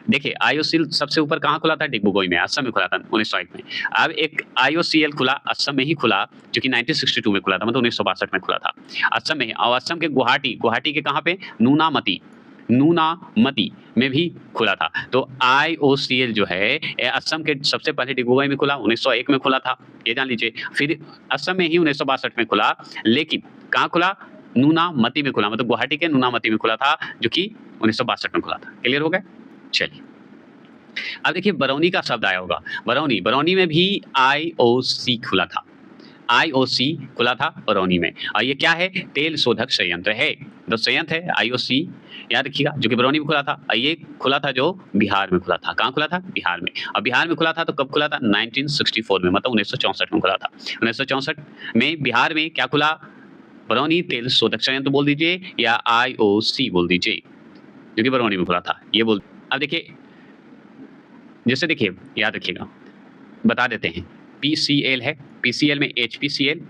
देखिए आईओसी सबसे ऊपर कहाँ खुला था? डिब्रूगढ़ में, असम में खुला था 1901 में। अब एक आईओसीएल खुला, असम में ही खुला, जो कि 1962 में खुला था, मतलब 1962 में खुला था असम में। और असम के गुवाहाटी के कहाँ पे? नूनामती में भी खुला था। तो आईओसीएल जो है असम के सबसे पहले डिब्रूगढ़ में खुला, 1901 में खुला था, ये जान लीजिए। फिर असम में ही 1962 में खुला, लेकिन कहाँ खुला? नूनामती में खुला, मतलब गुवाहाटी के नूनामती में खुला था, जो कि 1962 में खुला था। क्लियर हो गया? चलिए अब देखिए बरौनी का शब्द आया होगा। बरौनी में भी आईओसी खुला था, आईओसी खुला था बरौनी में। और ये क्या है? तेल शोधक संयंत्र है। तो संयंत्र है आईओसी, याद रखिएगा, जो कि बरौनी में खुला था। और ये खुला था जो बिहार में खुला था। कहाँ खुला था? बिहार में। और बिहार में खुला था तो कब खुला था? 1964 में, मतलब 1964 में खुला था। 1964 में बिहार में क्या खुला? बरौनी तेल शोधक संयंत्र बोल दीजिए या आईओसी बोल दीजिए, जो कि बरौनी में खुला था, ये बोल। अब देखिए जैसे देखिए याद रखिएगा, बता देते हैं। पीसीएल है, पीसीएल में एचपीसीएल,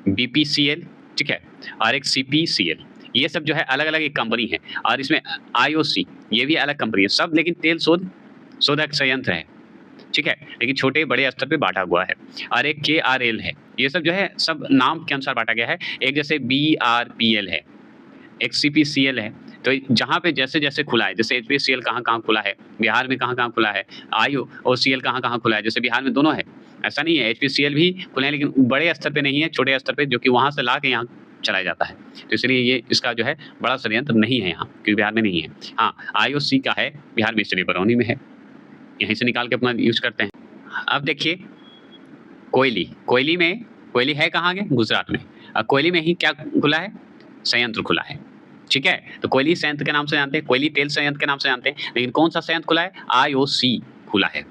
बीपीसीएल, ठीक है, और एक सीपीसीएल, ये सब जो है अलग अलग एक कंपनी है। और इसमें आईओसी ये भी अलग कंपनी है, सब लेकिन तेल शोधक संयंत्र है, ठीक है, लेकिन छोटे बड़े स्तर पे बांटा हुआ है। और एक केआरएल है, ये सब जो है सब नाम के अनुसार बांटा गया है। एक जैसे बीआरपीएल है, एक सीपीसीएल है। तो जहाँ पे जैसे जैसे खुला है, जैसे एचपीसीएल कहाँ कहाँ खुला है, बिहार में कहाँ कहाँ खुला है, आईओसीएल कहाँ कहाँ खुला है, जैसे बिहार में दोनों है, ऐसा नहीं है। एचपीसीएल भी खुले हैं लेकिन बड़े स्तर पे नहीं है, छोटे स्तर पे, जो कि वहाँ से ला के यहाँ चलाया जाता है। तो इसलिए ये इसका जो है बड़ा षड्यंत्र नहीं है यहाँ, क्योंकि बिहार में नहीं है। हाँ आईओसी का है बिहार में, इसलिए बरौनी में है, यहीं से निकाल के अपना यूज करते हैं। अब देखिए कोयली है कहाँ के? गुजरात में। कोयली में ही क्या खुला है? संयंत्र खुला है, ठीक है। तो कोयली संयंत्र के नाम से जानते हैं, कोयली तेल संयंत्र के नाम से जानते हैं, लेकिन कौन सा संयंत्र खुला है? आईओसी खुला है,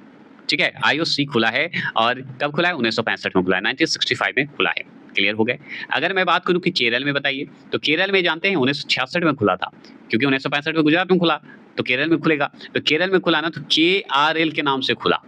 ठीक है, आईओसी खुला है। और कब खुला है? 1965 में खुला है, 1965 में खुला है। क्लियर हो गए? अगर मैं बात करूं कि केरल में बताइए, तो केरल में जानते हैं 1966 में खुला था, क्योंकि 1965 में गुजरात में खुला, तो केरल में खुलेगा। तो केरल में खुला ना, तो केआरएल के नाम से खुला,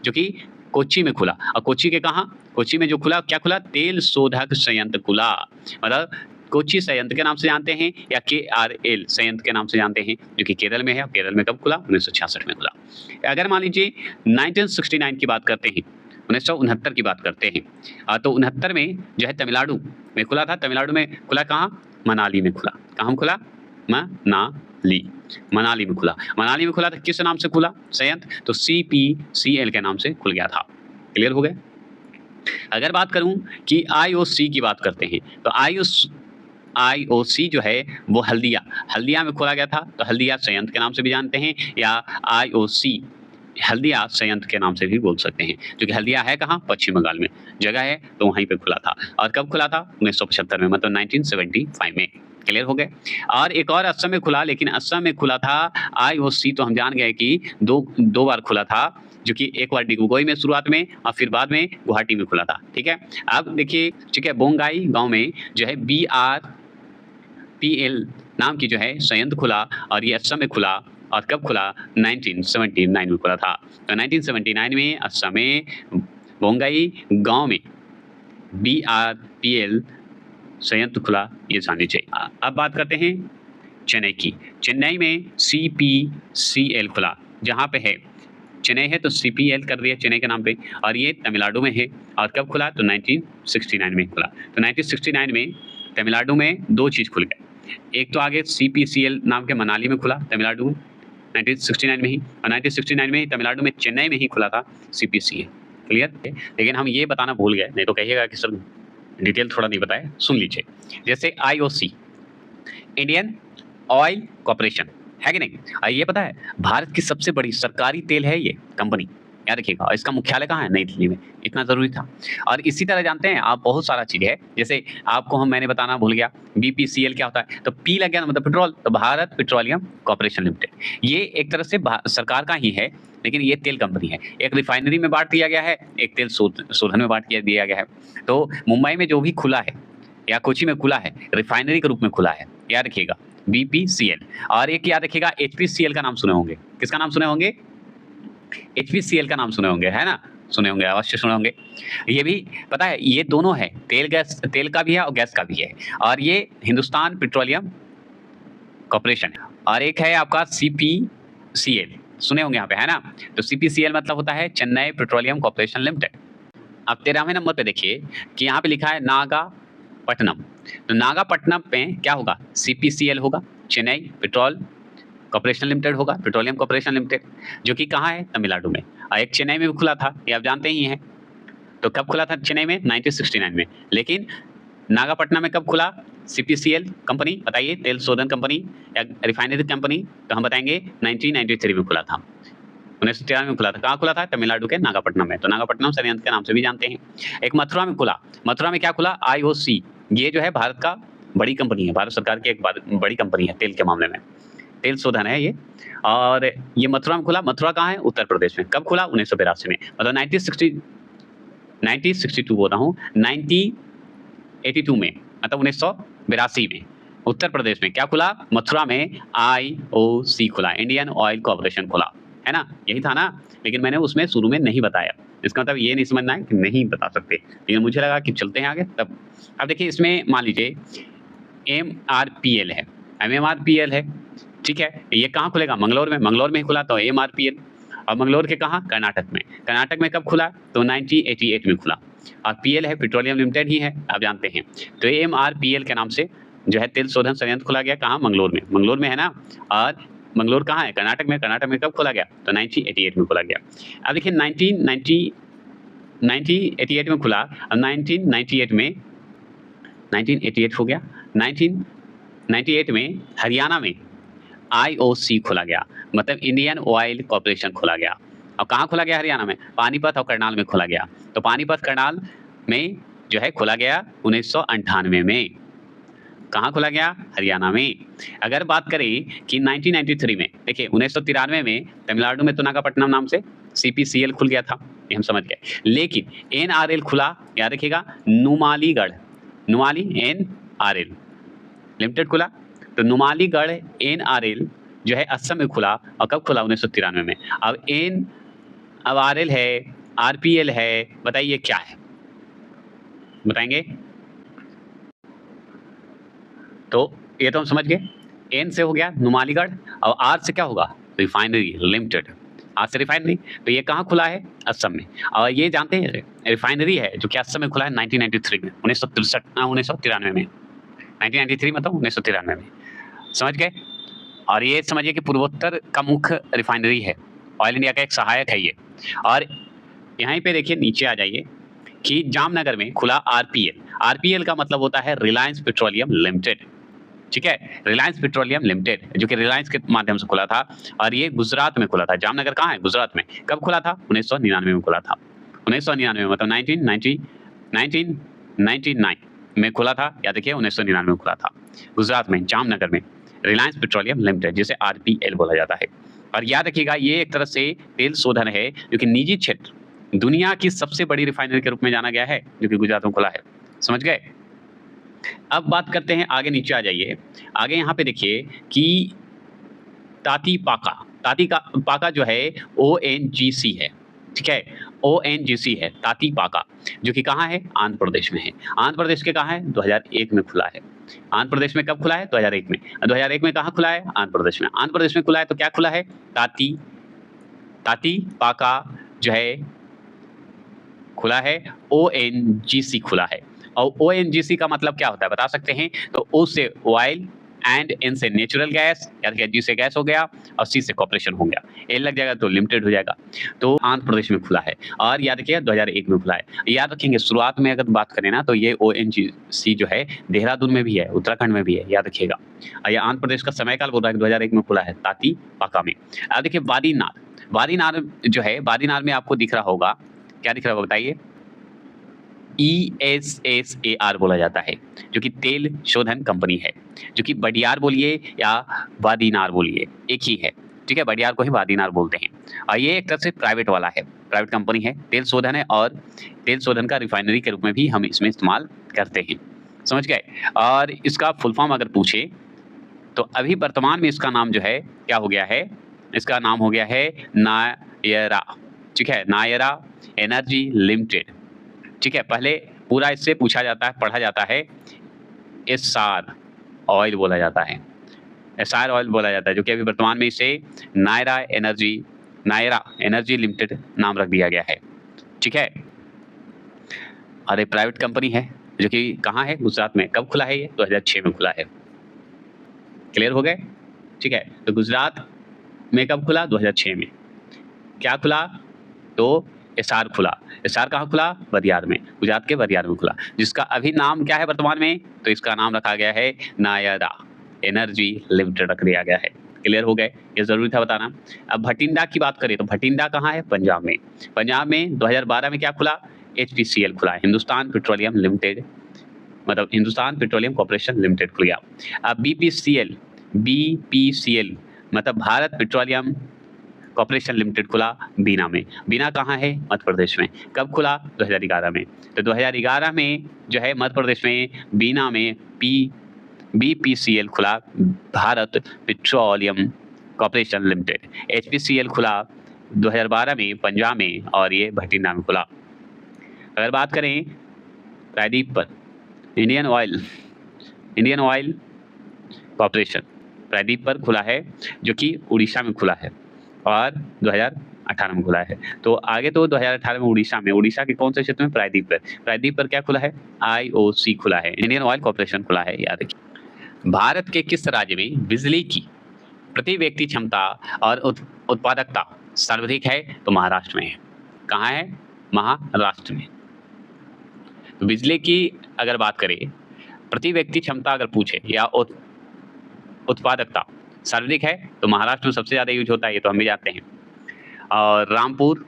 जो कि कोच्चि में खुला। और कोच्चि के कहाँ? कोच्चि में जो खुला, क्या खुला? तेल शोधक संयंत्र खुला। मतलब कोच्चि संयंत्र के नाम से जानते हैं या केआरएल संयंत्र के नाम से जानते हैं, जो कि केरल में है। केरल में कब खुला? 1966 में खुला। अगर मान लीजिए 1969 की बात करते हैं, 1969 की बात करते हैं, तो 69 में जो है तमिलनाडु में खुला था। तमिलनाडु में खुला कहाँ? मनाली में खुला। कहाँ खुला? मनाली में खुला। मनाली में खुला था, किस नाम से खुला संयंत्र? तो सीपीसीएल के नाम से खुल गया था। क्लियर हो गए? अगर बात करूं कि आईओसी की बात करते हैं, तो आईओसी जो है वो हल्दिया में खोला गया था। तो हल्दिया संयंत्र के नाम से भी जानते हैं, या आईओसी हल्दिया संयंत्र के नाम से भी बोल सकते हैं, क्योंकि हल्दिया है कहाँ? पश्चिम बंगाल में जगह है, तो वहीं पे खुला था। और कब खुला था? 1975 में, मतलब 1975 में। क्लियर हो गए? और एक और असम में खुला, लेकिन असम में खुला था आईओसी, तो हम जान गए कि दो बार खुला था, जो कि एक बार डिब्रूगढ़ में शुरुआत में और फिर बाद में गुवाहाटी में खुला था, ठीक है। अब देखिए, ठीक है, बोंगाई गांव में जो है बीआरपीएल नाम की जो है संयंत्र खुला, और ये असम में खुला। और कब खुला? 1979 में खुला था। तो 1979 में असम में बोंगाई गांव में बीआरपीएल संयंत्र खुला, ये जान लीजिए। अब बात करते हैं चेन्नई की। चेन्नई में सीपीसीएल खुला, जहाँ पे है चेन्नई है तो सीपीएल कर दिया चेन्नई के नाम पे, और ये तमिलनाडु में है। और कब खुला? तो 1969 में खुला। तो 1969 में तमिलनाडु में दो चीज़ खुल गए, एक तो आगे सीपीसीएल नाम के मनाली में खुला तमिलनाडु में 1969 में ही, और 1969 में ही तमिलनाडु में चेन्नई में ही खुला था सीपीसीएल। क्लियर? लेकिन हम ये बताना भूल गए, नहीं तो कहिएगा कि सर डिटेल थोड़ा नहीं बताया। सुन लीजिए, जैसे आईओसी इंडियन ऑयल कॉर्पोरेशन है कि नहीं? ये पता है भारत की सबसे बड़ी सरकारी तेल है ये कंपनी, याद रखिएगा। और इसका मुख्यालय कहाँ है? नई दिल्ली में। इतना ज़रूरी था। और इसी तरह जानते हैं आप बहुत सारा चीज़ है, जैसे आपको मैंने बताना भूल गया, बीपीसीएल क्या होता है? तो पी लग गया ना मतलब पेट्रोल, तो भारत पेट्रोलियम कॉर्पोरेशन लिमिटेड। ये एक तरह से सरकार का ही है, लेकिन ये तेल कंपनी है। एक रिफाइनरी में बाँट दिया गया है, एक तेल शोधन में बाँट दिया गया है। तो मुंबई में जो भी खुला है या कोची में खुला है, रिफाइनरी के रूप में खुला है, याद रखिएगा, बीपीसीएल। और एक याद रखिएगा, एचपीसीएल का नाम सुने होंगे। किसका नाम सुने होंगे? एचपीसीएल का नाम सुने होंगे, है ना? सुने होंगे, अवश्य सुने होंगे। ये भी पता है, ये दोनों है, तेल का भी है और गैस का भी है। और ये हिंदुस्तान पेट्रोलियम कॉर्पोरेशन है। और एक है आपका सीपीसीएल, सुने होंगे यहाँ पे, है ना? तो सीपीसीएल मतलब होता है चेन्नई पेट्रोलियम कॉर्पोरेशन लिमिटेड। अब 13वें नंबर पे देखिए कि यहाँ पे लिखा है नागापट्टनम। तो नागापट्टनम में क्या होगा? सीपीसीएल होगा, चेन्नई पेट्रोल कॉर्पोरेशन लिमिटेड होगा, पेट्रोलियम कॉर्पोरेशन लिमिटेड, जो कि कहाँ है? तमिलनाडु में। और एक चेन्नई में भी खुला था, ये आप जानते ही हैं। तो कब खुला था चेन्नई में? 1969 में। लेकिन नागापट्टनम में कब खुला सीपीसीएल कंपनी? बताइए, तेल शोधन कंपनी या रिफाइनरी कंपनी? तो हम बताएंगे 1993 में खुला था, 1993 में खुला था। कहाँ खुला था? तमिलनाडु के नागापट्टनम में। तो नागापट्टनम संयंत्र के नाम से भी जानते हैं। एक मथुरा में खुला। मथुरा में क्या खुला? आईओसी। ये जो है भारत का बड़ी कंपनी है, भारत सरकार की एक बड़ी कंपनी है तेल के मामले में, तेल शोधन है ये। और ये मथुरा में खुला। मथुरा कहाँ है? उत्तर प्रदेश में। कब खुला? 1982 में। मतलब 1962 बोल रहा हूँ, 1982 में, मतलब 1982 में उत्तर प्रदेश में क्या खुला? मथुरा में आईओसी खुला, इंडियन ऑयल कॉर्पोरेशन खुला, है ना? यही था ना? लेकिन मैंने उसमें शुरू में नहीं बताया। इसका मतलब ये नहीं समझना है कि नहीं बता सकते, लेकिन मुझे लगा कि चलते हैं आगे तब। अब देखिए, इसमें मान लीजिए एमआरपीएल है, एमएमआरपीएल है, ठीक है? ये कहाँ खुलेगा? मंगलौर में। मंगलौर में खुला तो एमआरपीएल। और मंगलौर के कहाँ? कर्नाटक में। कर्नाटक में कब खुला? तो 1988 में खुला। और पीएल है, पेट्रोलियम लिमिटेड ही है, आप जानते हैं। तो एमआरपीएल के नाम से जो है तेल शोधन संयंत्र खुला गया। कहाँ? मंगलौर में। मंगलौर में है ना? और मंगलौर कहाँ है? कर्नाटक में। कर्नाटक में कब खोला गया? तो 1988 में खोला गया। अब देखिए 1988 में खुला, अब 1988 हो गया। 1998 में हरियाणा में आईओसी खोला गया, मतलब इंडियन ऑयल कॉर्पोरेशन खोला गया। और कहाँ खोला गया? हरियाणा में। पानीपत और करनाल में खोला गया। तो पानीपत करनाल में जो है खोला गया 1998 में। कहाँ खोला गया? हरियाणा में। अगर बात करें कि 1993 में, देखिए 1993 में तमिलनाडु में तो नागापट्टनम नाम से सीपीसीएल खुल गया था, ये हम समझ गए। लेकिन एनआरएल खुला, याद रखिएगा, नुमालीगढ़, नुमाली एनआरएल लिमिटेड खुला। तो नुमालीगढ़ एनआरएल जो है असम में खुला। और कब खुला? 1993 में। अब आरएल है, आरपीएल है, बताइए क्या है? बताएंगे? तो ये तो हम समझ गए। एन से हो गया नुमालीगढ़, और आर से क्या होगा? Refinery limited. आर से रिफाइनरी, तो ये कहाँ खुला है? असम में। और ये जानते हैं रिफाइनरी है जो कि असम में खुला है 1993 में, 1993 में। 1993 मतलब 1993 में, समझ गए? और ये समझिए कि पूर्वोत्तर का मुख्य रिफाइनरी है, ऑयल इंडिया का एक सहायक है ये। और यहीं पे देखिए, नीचे आ जाइए कि जामनगर में खुला आरपीएल। आरपीएल का मतलब होता है रिलायंस पेट्रोलियम लिमिटेड, ठीक है? रिलायंस पेट्रोलियम लिमिटेड, जो कि रिलायंस के माध्यम से खुला था। और ये गुजरात में खुला था। जामनगर कहाँ है? गुजरात में। कब खुला था? 1999 में खुला था। 1999 में, मतलब 1999 में खुला था। या देखिए 1999 में खुला था, गुजरात में, जामनगर में, रिलायंस पेट्रोलियम लिमिटेड, जिसे आरपीएल बोला जाता है। और याद रखिएगा, ये एक तरह से तेल शोधन है जो कि निजी क्षेत्र, दुनिया की सबसे बड़ी रिफाइनरी के रूप में जाना गया है, जो कि गुजरात में खुला है, समझ गए? अब बात करते हैं आगे, नीचे आ जाइए। आगे यहाँ पे देखिए कि ताती पाका जो है ओएनजीसी है, ठीक है? ओएनजीसी है, ताती पाका, जो कि कहाँ है? आंध्र प्रदेश में है। आंध्र प्रदेश के कहाँ है? 2001 में खुला है। आंध्र प्रदेश में कब खुला है? 2001 में। 2001 में कहाँ खुला है? आंध्र प्रदेश में। आंध्र प्रदेश में खुला है तो क्या खुला है? ताती पाका जो है खुला है, ओएनजीसी खुला है। और ओएनजीसी का मतलब क्या होता है, बता सकते हैं? तो ओ से ऑयल, एंड एन से नेचुरल गैस, याद रखिए, जी से गैस हो गया, और सी से कॉर्पोरेशन हो गया। एल लग जाएगा तो लिमिटेड हो जाएगा। तो आंध्र प्रदेश में खुला है, और याद रखिएगा 2001 में खुला है। याद रखेंगे, शुरुआत में अगर बात करें ना, तो ये ओएनजीसी जो है देहरादून में भी है, उत्तराखंड में भी है, याद रखिएगा। ये आंध्र प्रदेश का समय काल बोल रहा है, 2001 में खुला है ताती पाका में। अब देखिए वादीनार जो है, वादीनार में आपको दिख रहा होगा, क्या दिख रहा होगा बताइए? ESSAR बोला जाता है, जो कि तेल शोधन कंपनी है, जो कि बडियार बोलिए या वादीनार बोलिए, एक ही है, ठीक है? बडियार को ही वादीनार बोलते हैं और ये एक तरह से प्राइवेट वाला है, प्राइवेट कंपनी है, तेल शोधन है और तेल शोधन का रिफाइनरी के रूप में भी हम इसमें इस्तेमाल करते हैं, समझ गए? और इसका फुल फॉर्म अगर पूछे, तो अभी वर्तमान में इसका नाम जो है, क्या हो गया है? इसका नाम हो गया है नायरा, ठीक है? नायरा एनर्जी लिमिटेड, ठीक है? पहले पूरा इससे पूछा जाता है, पढ़ा जाता है, एस्सार ऑयल बोला जाता है, एस्सार ऑयल बोला जाता है, जो कि अभी वर्तमान में इसे नायरा एनर्जी लिमिटेड नाम रख दिया गया है, ठीक है? और ये प्राइवेट कंपनी है, जो कि कहाँ है? गुजरात में। कब खुला है ये? 2006 में खुला है। क्लियर हो गए? ठीक है, तो गुजरात में कब खुला? 2006 में। क्या खुला? तो एस्सार खुला। एस्सार कहाँ खुला? बदियार में, गुजरात के बदियार में खुला, जिसका अभी नाम क्या है वर्तमान में? तो इसका नाम रखा गया है नायरा एनर्जी लिमिटेड रख दिया गया है। क्लियर हो गए? ये जरूरी था बताना। अब भटिंडा की बात करें तो भटिंडा कहाँ है? पंजाब में। पंजाब में 2012 में क्या खुला? HPCL खुला, हिंदुस्तान पेट्रोलियम लिमिटेड, मतलब हिंदुस्तान पेट्रोलियम कॉर्पोरेशन लिमिटेड खुल गया। अब BPCL मतलब भारत पेट्रोलियम कॉर्पोरेशन लिमिटेड खुला बीना में। बीना कहाँ है? मध्य प्रदेश में। कब खुला? 2011 में। तो 2011 में जो है मध्य प्रदेश में बीना में BPCL खुला, Bharat petroleum corporation limited. HPCL खुला 2012 में पंजाब में और ये भटिंडा में खुला। अगर बात करें प्रायदीप पर, इंडियन ऑयल कॉर्पोरेशन प्रायदीप पर खुला है, जो कि उड़ीसा में खुला है और 2018 में खुला है। तो आगे तो 2018 में उड़ीसा के कौन से क्षेत्र में? प्रायदीप पर क्या खुला है? IOC खुला है, इंडियन ऑयल कॉर्पोरेशन खुला है, याद रखिए। भारत के किस राज्य में बिजली की प्रति व्यक्ति क्षमता और उत्पादकता सर्वाधिक है? तो महाराष्ट्र में है। कहाँ है? महाराष्ट्र में। तो बिजली की अगर बात करें, प्रति व्यक्ति क्षमता अगर पूछे या उत्पादकता सर्वाधिक है, तो महाराष्ट्र में सबसे ज़्यादा यूज होता है, ये तो हम भी जानते हैं। और रामपुर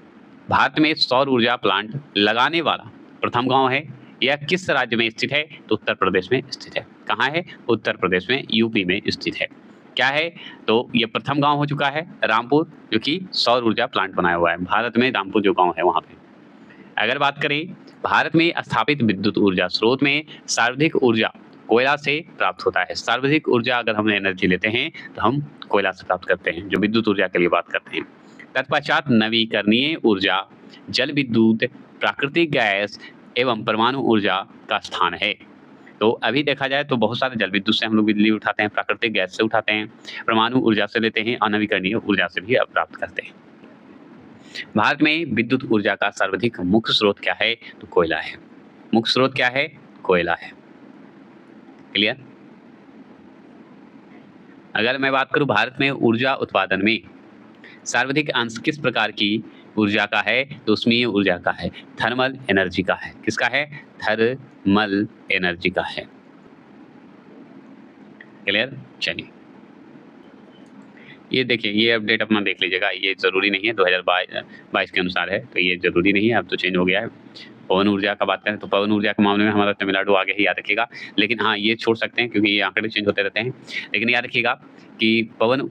भारत में सौर ऊर्जा प्लांट लगाने वाला प्रथम गांव है। यह किस राज्य में स्थित है? तो उत्तर प्रदेश में स्थित है। कहाँ है? उत्तर प्रदेश में, यूपी में स्थित है। क्या है? तो ये प्रथम गांव हो चुका है रामपुर, जो कि सौर ऊर्जा प्लांट बनाया हुआ है। भारत में रामपुर जो गाँव है वहाँ पे। अगर बात करें भारत में स्थापित विद्युत ऊर्जा स्रोत में सर्वाधिक ऊर्जा कोयला से प्राप्त होता है। सर्वाधिक ऊर्जा अगर हम एनर्जी लेते हैं तो हम कोयला से प्राप्त करते हैं, जो विद्युत ऊर्जा के लिए बात करते हैं। तत्पश्चात नवीकरणीय ऊर्जा, जल विद्युत, प्राकृतिक गैस एवं परमाणु ऊर्जा का स्थान है। तो अभी देखा जाए तो बहुत सारे जल विद्युत से हम लोग बिजली उठाते हैं, प्राकृतिक गैस से उठाते हैं, परमाणु ऊर्जा से लेते हैं और नवीकरणीय ऊर्जा से भी प्राप्त करते हैं। भारत में विद्युत ऊर्जा का सर्वाधिक मुख्य स्रोत क्या है? तो कोयला है। मुख्य स्रोत क्या है? कोयला है। क्लियर? अगर मैं बात करूं भारत में ऊर्जा उत्पादन में सर्वाधिक अंश किस प्रकार की ऊर्जा का है? तो ऊष्मीय ऊर्जा का है, थर्मल एनर्जी का है। किसका है? थर्मल एनर्जी का है। क्लियर? चलिए ये देखिए, ये अपडेट अपना देख लीजिएगा, ये जरूरी नहीं है, 2022 के अनुसार है, तो ये जरूरी नहीं है, अब तो चेंज हो गया है। पवन ऊर्जा का बात करें तो पवन ऊर्जा के मामले में हमारा तमिलनाडु आगे ही, याद रखिएगा। लेकिन हाँ, ये छोड़ सकते हैं क्योंकि ये आंकड़े चेंज होते रहते हैं। लेकिन याद रखिएगा कि पवन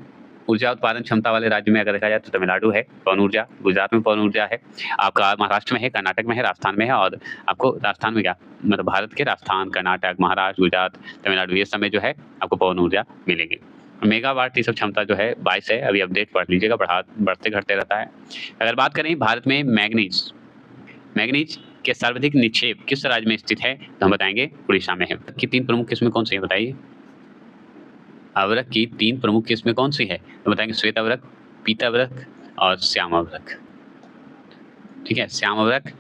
ऊर्जा उत्पादन क्षमता वाले राज्य में अगर देखा जाए तो तमिलनाडु है पवन ऊर्जा, गुजरात में पवन ऊर्जा है, आपका महाराष्ट्र में है, कर्नाटक में है, राजस्थान में है। और आपको राजस्थान में क्या, मतलब भारत के राजस्थान, कर्नाटक, महाराष्ट्र, गुजरात, तमिलनाडु, ये समय जो है आपको पवन ऊर्जा मिलेगी। मेगावाट की सब क्षमता जो है 22 है, अभी अपडेट पढ़ लीजिएगा, बढ़ते घटते रहता है। अगर बात करें भारत में मैग्नीज के सर्वाधिक निक्षेप किस राज्य में स्थित है? तो हम बताएंगे उड़ीसा में है। कि 3 प्रमुख किस्में कौन सी है बताइए? अवरक की 3 प्रमुख किस्में कौन सी है? तो बताएंगे श्वेत अवरक, पीत अवरक और श्याम अवरक। ठीक है, श्याम अवरक,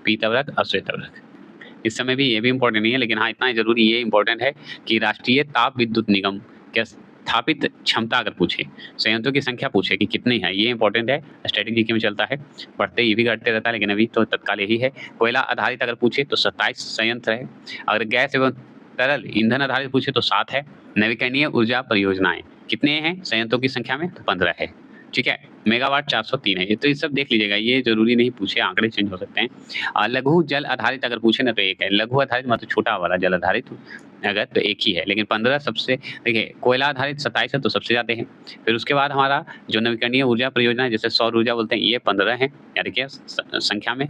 पीत अवरक और श्वेत अवरक। इस समय भी ये भी इंपॉर्टेंट नहीं है, लेकिन हाँ इतना जरूरी ये इंपॉर्टेंट है कि राष्ट्रीय ताप विद्युत निगम के स्थापित क्षमता अगर पूछे, संयंत्रों की संख्या पूछे कि कितनी है, ये इंपॉर्टेंट है। स्टैटिक जीके में चलता है, पढ़ते ये भी घटते रहता है, लेकिन अभी तो तत्काल यही है। कोयला आधारित अगर पूछे तो 27 संयंत्र है। अगर गैस एवं तरल ईंधन आधारित पूछे तो 7 है। नवीकरणीय ऊर्जा परियोजनाएं कितने हैं संयंत्रों की संख्या में? तो 15 है। ठीक है, मेगावाट 403 है। ये तो ये सब देख लीजिएगा, ये ज़रूरी नहीं पूछे, आंकड़े चेंज हो सकते हैं। लघु जल आधारित अगर पूछे ना तो एक है, लघु आधारित मतलब छोटा वाला जल आधारित अगर तो एक ही है, लेकिन 15 सबसे देखिए कोयला आधारित 27 है तो सबसे ज़्यादा है। फिर उसके बाद हमारा जो नवीकरणीय ऊर्जा परियोजना है, जैसे सौर ऊर्जा बोलते हैं, ये 15 है, यानी कि संख्या में।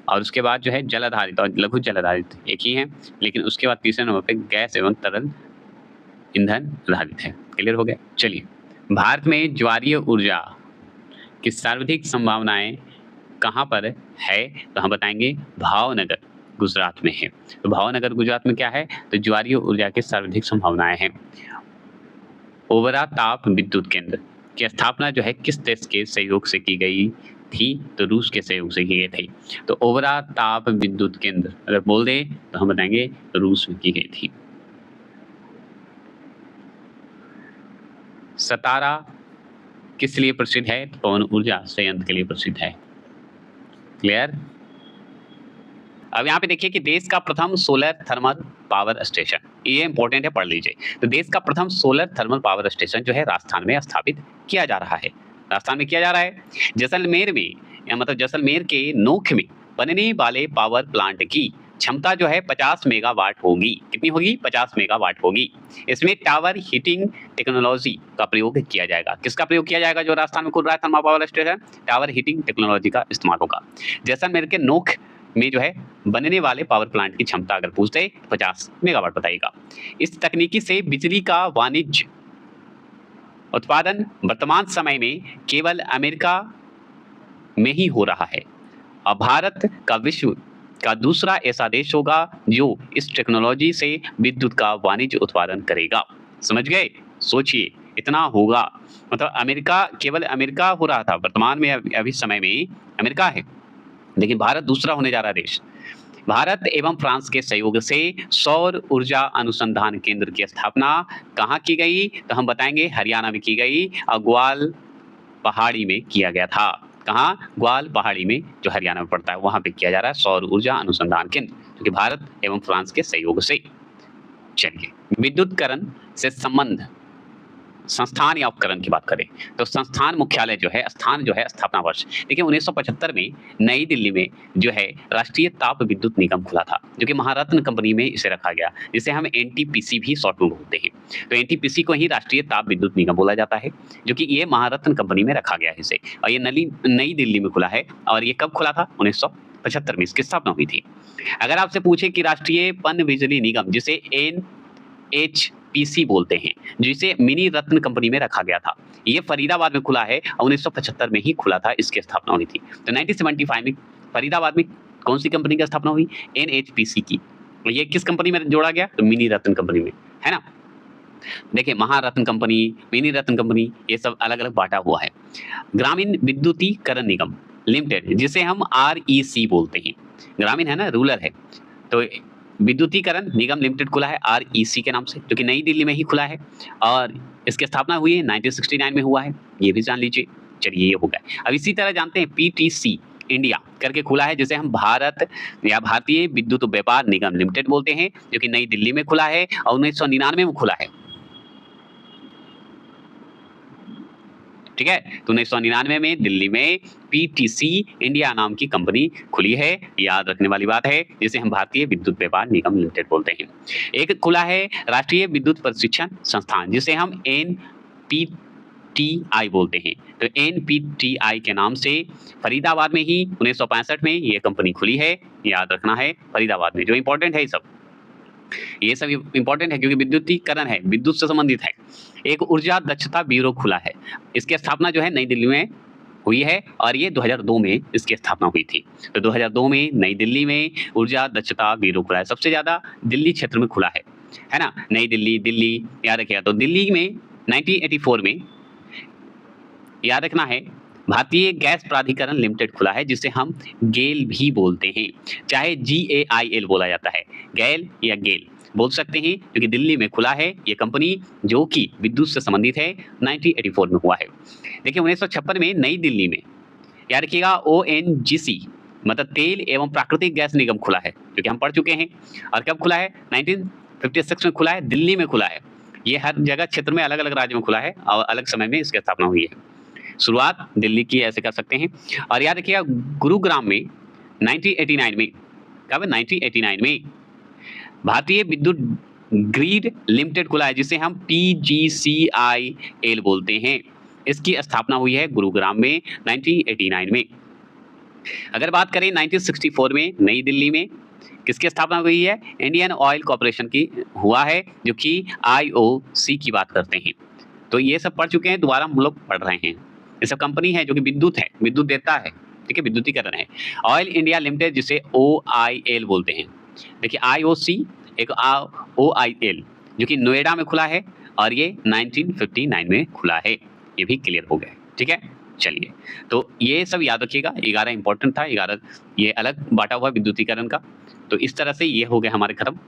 और उसके बाद जो है जल आधारित और लघु जल आधारित एक ही है, लेकिन उसके बाद तीसरे नंबर पे गैस एवं तरल ईंधन आधारित है। क्लियर हो गया? चलिए, भारत में ज्वारीय ऊर्जा की सर्वाधिक संभावनाएं कहाँ पर है? तो हम बताएंगे भावनगर गुजरात में है। तो भावनगर गुजरात में क्या है? तो ज्वारीय ऊर्जा की सर्वाधिक संभावनाएं हैं। ओबरा ताप विद्युत केंद्र की स्थापना जो है किस देश के सहयोग से की गई थी? तो रूस के सहयोग से की गई थी। तो ओबरा ताप विद्युत केंद्र अगर बोल दे तो हम बताएंगे रूस में की गई थी। सतारा किस लिए प्रसिद्ध है? तो पवन ऊर्जा संयंत्र के लिए प्रसिद्ध है। क्लियर? अब यहाँ पे देखिए कि देश का प्रथम सोलर थर्मल पावर स्टेशन, ये इंपॉर्टेंट है, पढ़ लीजिए। तो देश का प्रथम सोलर थर्मल पावर स्टेशन जो है राजस्थान में स्थापित किया जा रहा है। राजस्थान में किया जा रहा है। जैसलमेर में या मतलब जैसलमेर के नोख में बनने वाले पावर प्लांट की क्षमता जो है 50 मेगावाट होगी। कितनी होगी? 50 मेगावाट होगी। इसमें टावर हीटिंग टेक्नोलॉजी का प्रयोग किया जाएगा। किसका प्रयोग किया जाएगा? जो राजस्थान में खुल रहा है thermal power station, tower heating technology का इस्तेमाल होगा। जैसलमेर के नोख में जो है बनने वाले पावर प्लांट की क्षमता अगर पूछते 50 मेगावाट बताइएगा। इस तकनीकी से बिजली का वाणिज्य उत्पादन वर्तमान समय में केवल अमेरिका में ही हो रहा है और भारत का विश्व का दूसरा ऐसा देश होगा जो इस टेक्नोलॉजी से विद्युत का वाणिज्य उत्पादन करेगा। समझ गए? सोचिए, इतना होगा मतलब अमेरिका, केवल अमेरिका हो रहा था, वर्तमान में अभी समय में अमेरिका है, लेकिन भारत दूसरा होने जा रहा देश। भारत एवं फ्रांस के सहयोग से सौर ऊर्जा अनुसंधान केंद्र की स्थापना कहाँ की गई? तो हम बताएंगे हरियाणा में की गई और ग्वाल पहाड़ी में किया गया था। कहाँ? ग्वाल पहाड़ी में, जो हरियाणा में पड़ता है, वहां पे किया जा रहा है सौर ऊर्जा अनुसंधान केंद्र, जो कि भारत एवं फ्रांस के सहयोग से। चलिए, विद्युतकरण से संबंध संस्थान या उपकरण की बात करें तो संस्थान मुख्यालय जो है, स्थान जो है, स्थापना वर्ष देखिए 1975 में नई दिल्ली में जो है राष्ट्रीय ताप विद्युत निगम खुला था, जो कि महारत्न कंपनी में इसे रखा गया, जिसे हम एनटीपीसी भी शॉर्ट में बोलते हैं। तो एनटीपीसी को ही राष्ट्रीय ताप विद्युत निगम बोला जाता है, जो कि ये महारत्न कंपनी में रखा गया है इसे, और ये नई दिल्ली में खुला है। और ये कब खुला था? 1975 में इसकी स्थापना हुई थी। अगर आपसे पूछे कि राष्ट्रीय पन बिजली निगम, जिसे NHPC बोलते हैं, जिसे मिनी रत्न कंपनी में रखा गया था, ये फरीदाबाद में खुला है और 1975 में ही खुला था, इसकी स्थापना हुई थी। तो 1975 में फरीदाबाद में कौन सी कंपनी की स्थापना हुई? NHPC की। ये किस कंपनी में जोड़ा गया? तो मिनी रत्न कंपनी में, है ना। देखिए, महारत्न कंपनी, मिनी रत्न कंपनी, ये सब अलग अलग बांटा हुआ है। ग्रामीण विद्युतीकरण निगम लिमिटेड, जिसे हम REC बोलते हैं, ग्रामीण है ना, रूरल है, तो विद्युतीकरण निगम लिमिटेड खुला है REC के नाम से, जो कि नई दिल्ली में ही खुला है और इसकी स्थापना हुई है 1969 में हुआ है, ये भी जान लीजिए। चलिए, ये हो गया। अब इसी तरह जानते हैं PTC इंडिया करके खुला है, जिसे हम भारत या भारतीय विद्युत व्यापार निगम लिमिटेड बोलते हैं, जो कि नई दिल्ली में खुला है और 1999 में खुला है। ठीक है, तो 1999 में दिल्ली में PTC इंडिया नाम की कंपनी खुली है, याद रखने वाली बात है, जिसे हम भारतीय विद्युत व्यापार निगम लिमिटेड बोलते हैं। एक खुला है राष्ट्रीय विद्युत प्रशिक्षण संस्थान, जिसे हम NPTI बोलते हैं। तो NPTI के नाम से फरीदाबाद में ही 1965 में ये कंपनी खुली है, याद रखना है, फरीदाबाद में। जो इंपॉर्टेंट है ये सब इंपॉर्टेंट है क्योंकि विद्युतीकरण है, विद्युत से संबंधित है। एक ऊर्जा दक्षता ब्यूरो खुला है, इसकी स्थापना जो है नई दिल्ली में हुई है और ये 2002 में इसकी स्थापना हुई थी। तो 2002 में नई दिल्ली में ऊर्जा दक्षता ब्यूरो खुला है, सबसे ज्यादा दिल्ली क्षेत्र में खुला है ना। नई दिल्ली याद रखिएगा। तो दिल्ली में 1984 में, याद रखना है, भारतीय गैस प्राधिकरण लिमिटेड खुला है, जिसे हम गेल भी बोलते हैं, चाहे GAIL बोला जाता है, गैल या गेल बोल सकते हैं, क्योंकि दिल्ली में खुला है ये कंपनी, जो कि विद्युत से संबंधित है, 1984 में हुआ है। देखिए, 1956 में नई दिल्ली में, याद रखिएगा, ONGC मतलब तेल एवं प्राकृतिक गैस निगम खुला है, जो कि हम पढ़ चुके हैं। और कब खुला है? 1956 में खुला है, दिल्ली में खुला है। ये हर जगह क्षेत्र में अलग अलग राज्य में खुला है और अलग समय में इसकी स्थापना हुई है। शुरुआत दिल्ली की ऐसे कर सकते हैं। और याद रखिएगा गुरुग्राम में 1989 में, कब 1989 में भारतीय विद्युत ग्रिड लिमिटेड खुला है, जिसे हम PGCIL बोलते हैं। इसकी स्थापना हुई है गुरुग्राम में 1989 में। अगर बात करें 1964 में नई दिल्ली में किसकी स्थापना हुई है? इंडियन ऑयल कॉर्पोरेशन की हुआ है, जो कि IOC की बात करते हैं। तो ये सब पढ़ चुके हैं, दोबारा हम लोग पढ़ रहे हैं। ये सब कंपनी है जो कि विद्युत है, विद्युत देता है, ठीक है, विद्युतीकरण है। ऑयल इंडिया लिमिटेड जिसे OIL बोलते हैं। देखिए IOC एक OIL जो कि नोएडा में खुला है और ये 1959 में खुला है। ये भी क्लियर हो गया, ठीक है। चलिए, तो ये सब याद रखिएगा। 11 इंपॉर्टेंट था, 11 ये अलग बांटा हुआ विद्युतीकरण का। तो इस तरह से ये हो गया हमारे खत्म।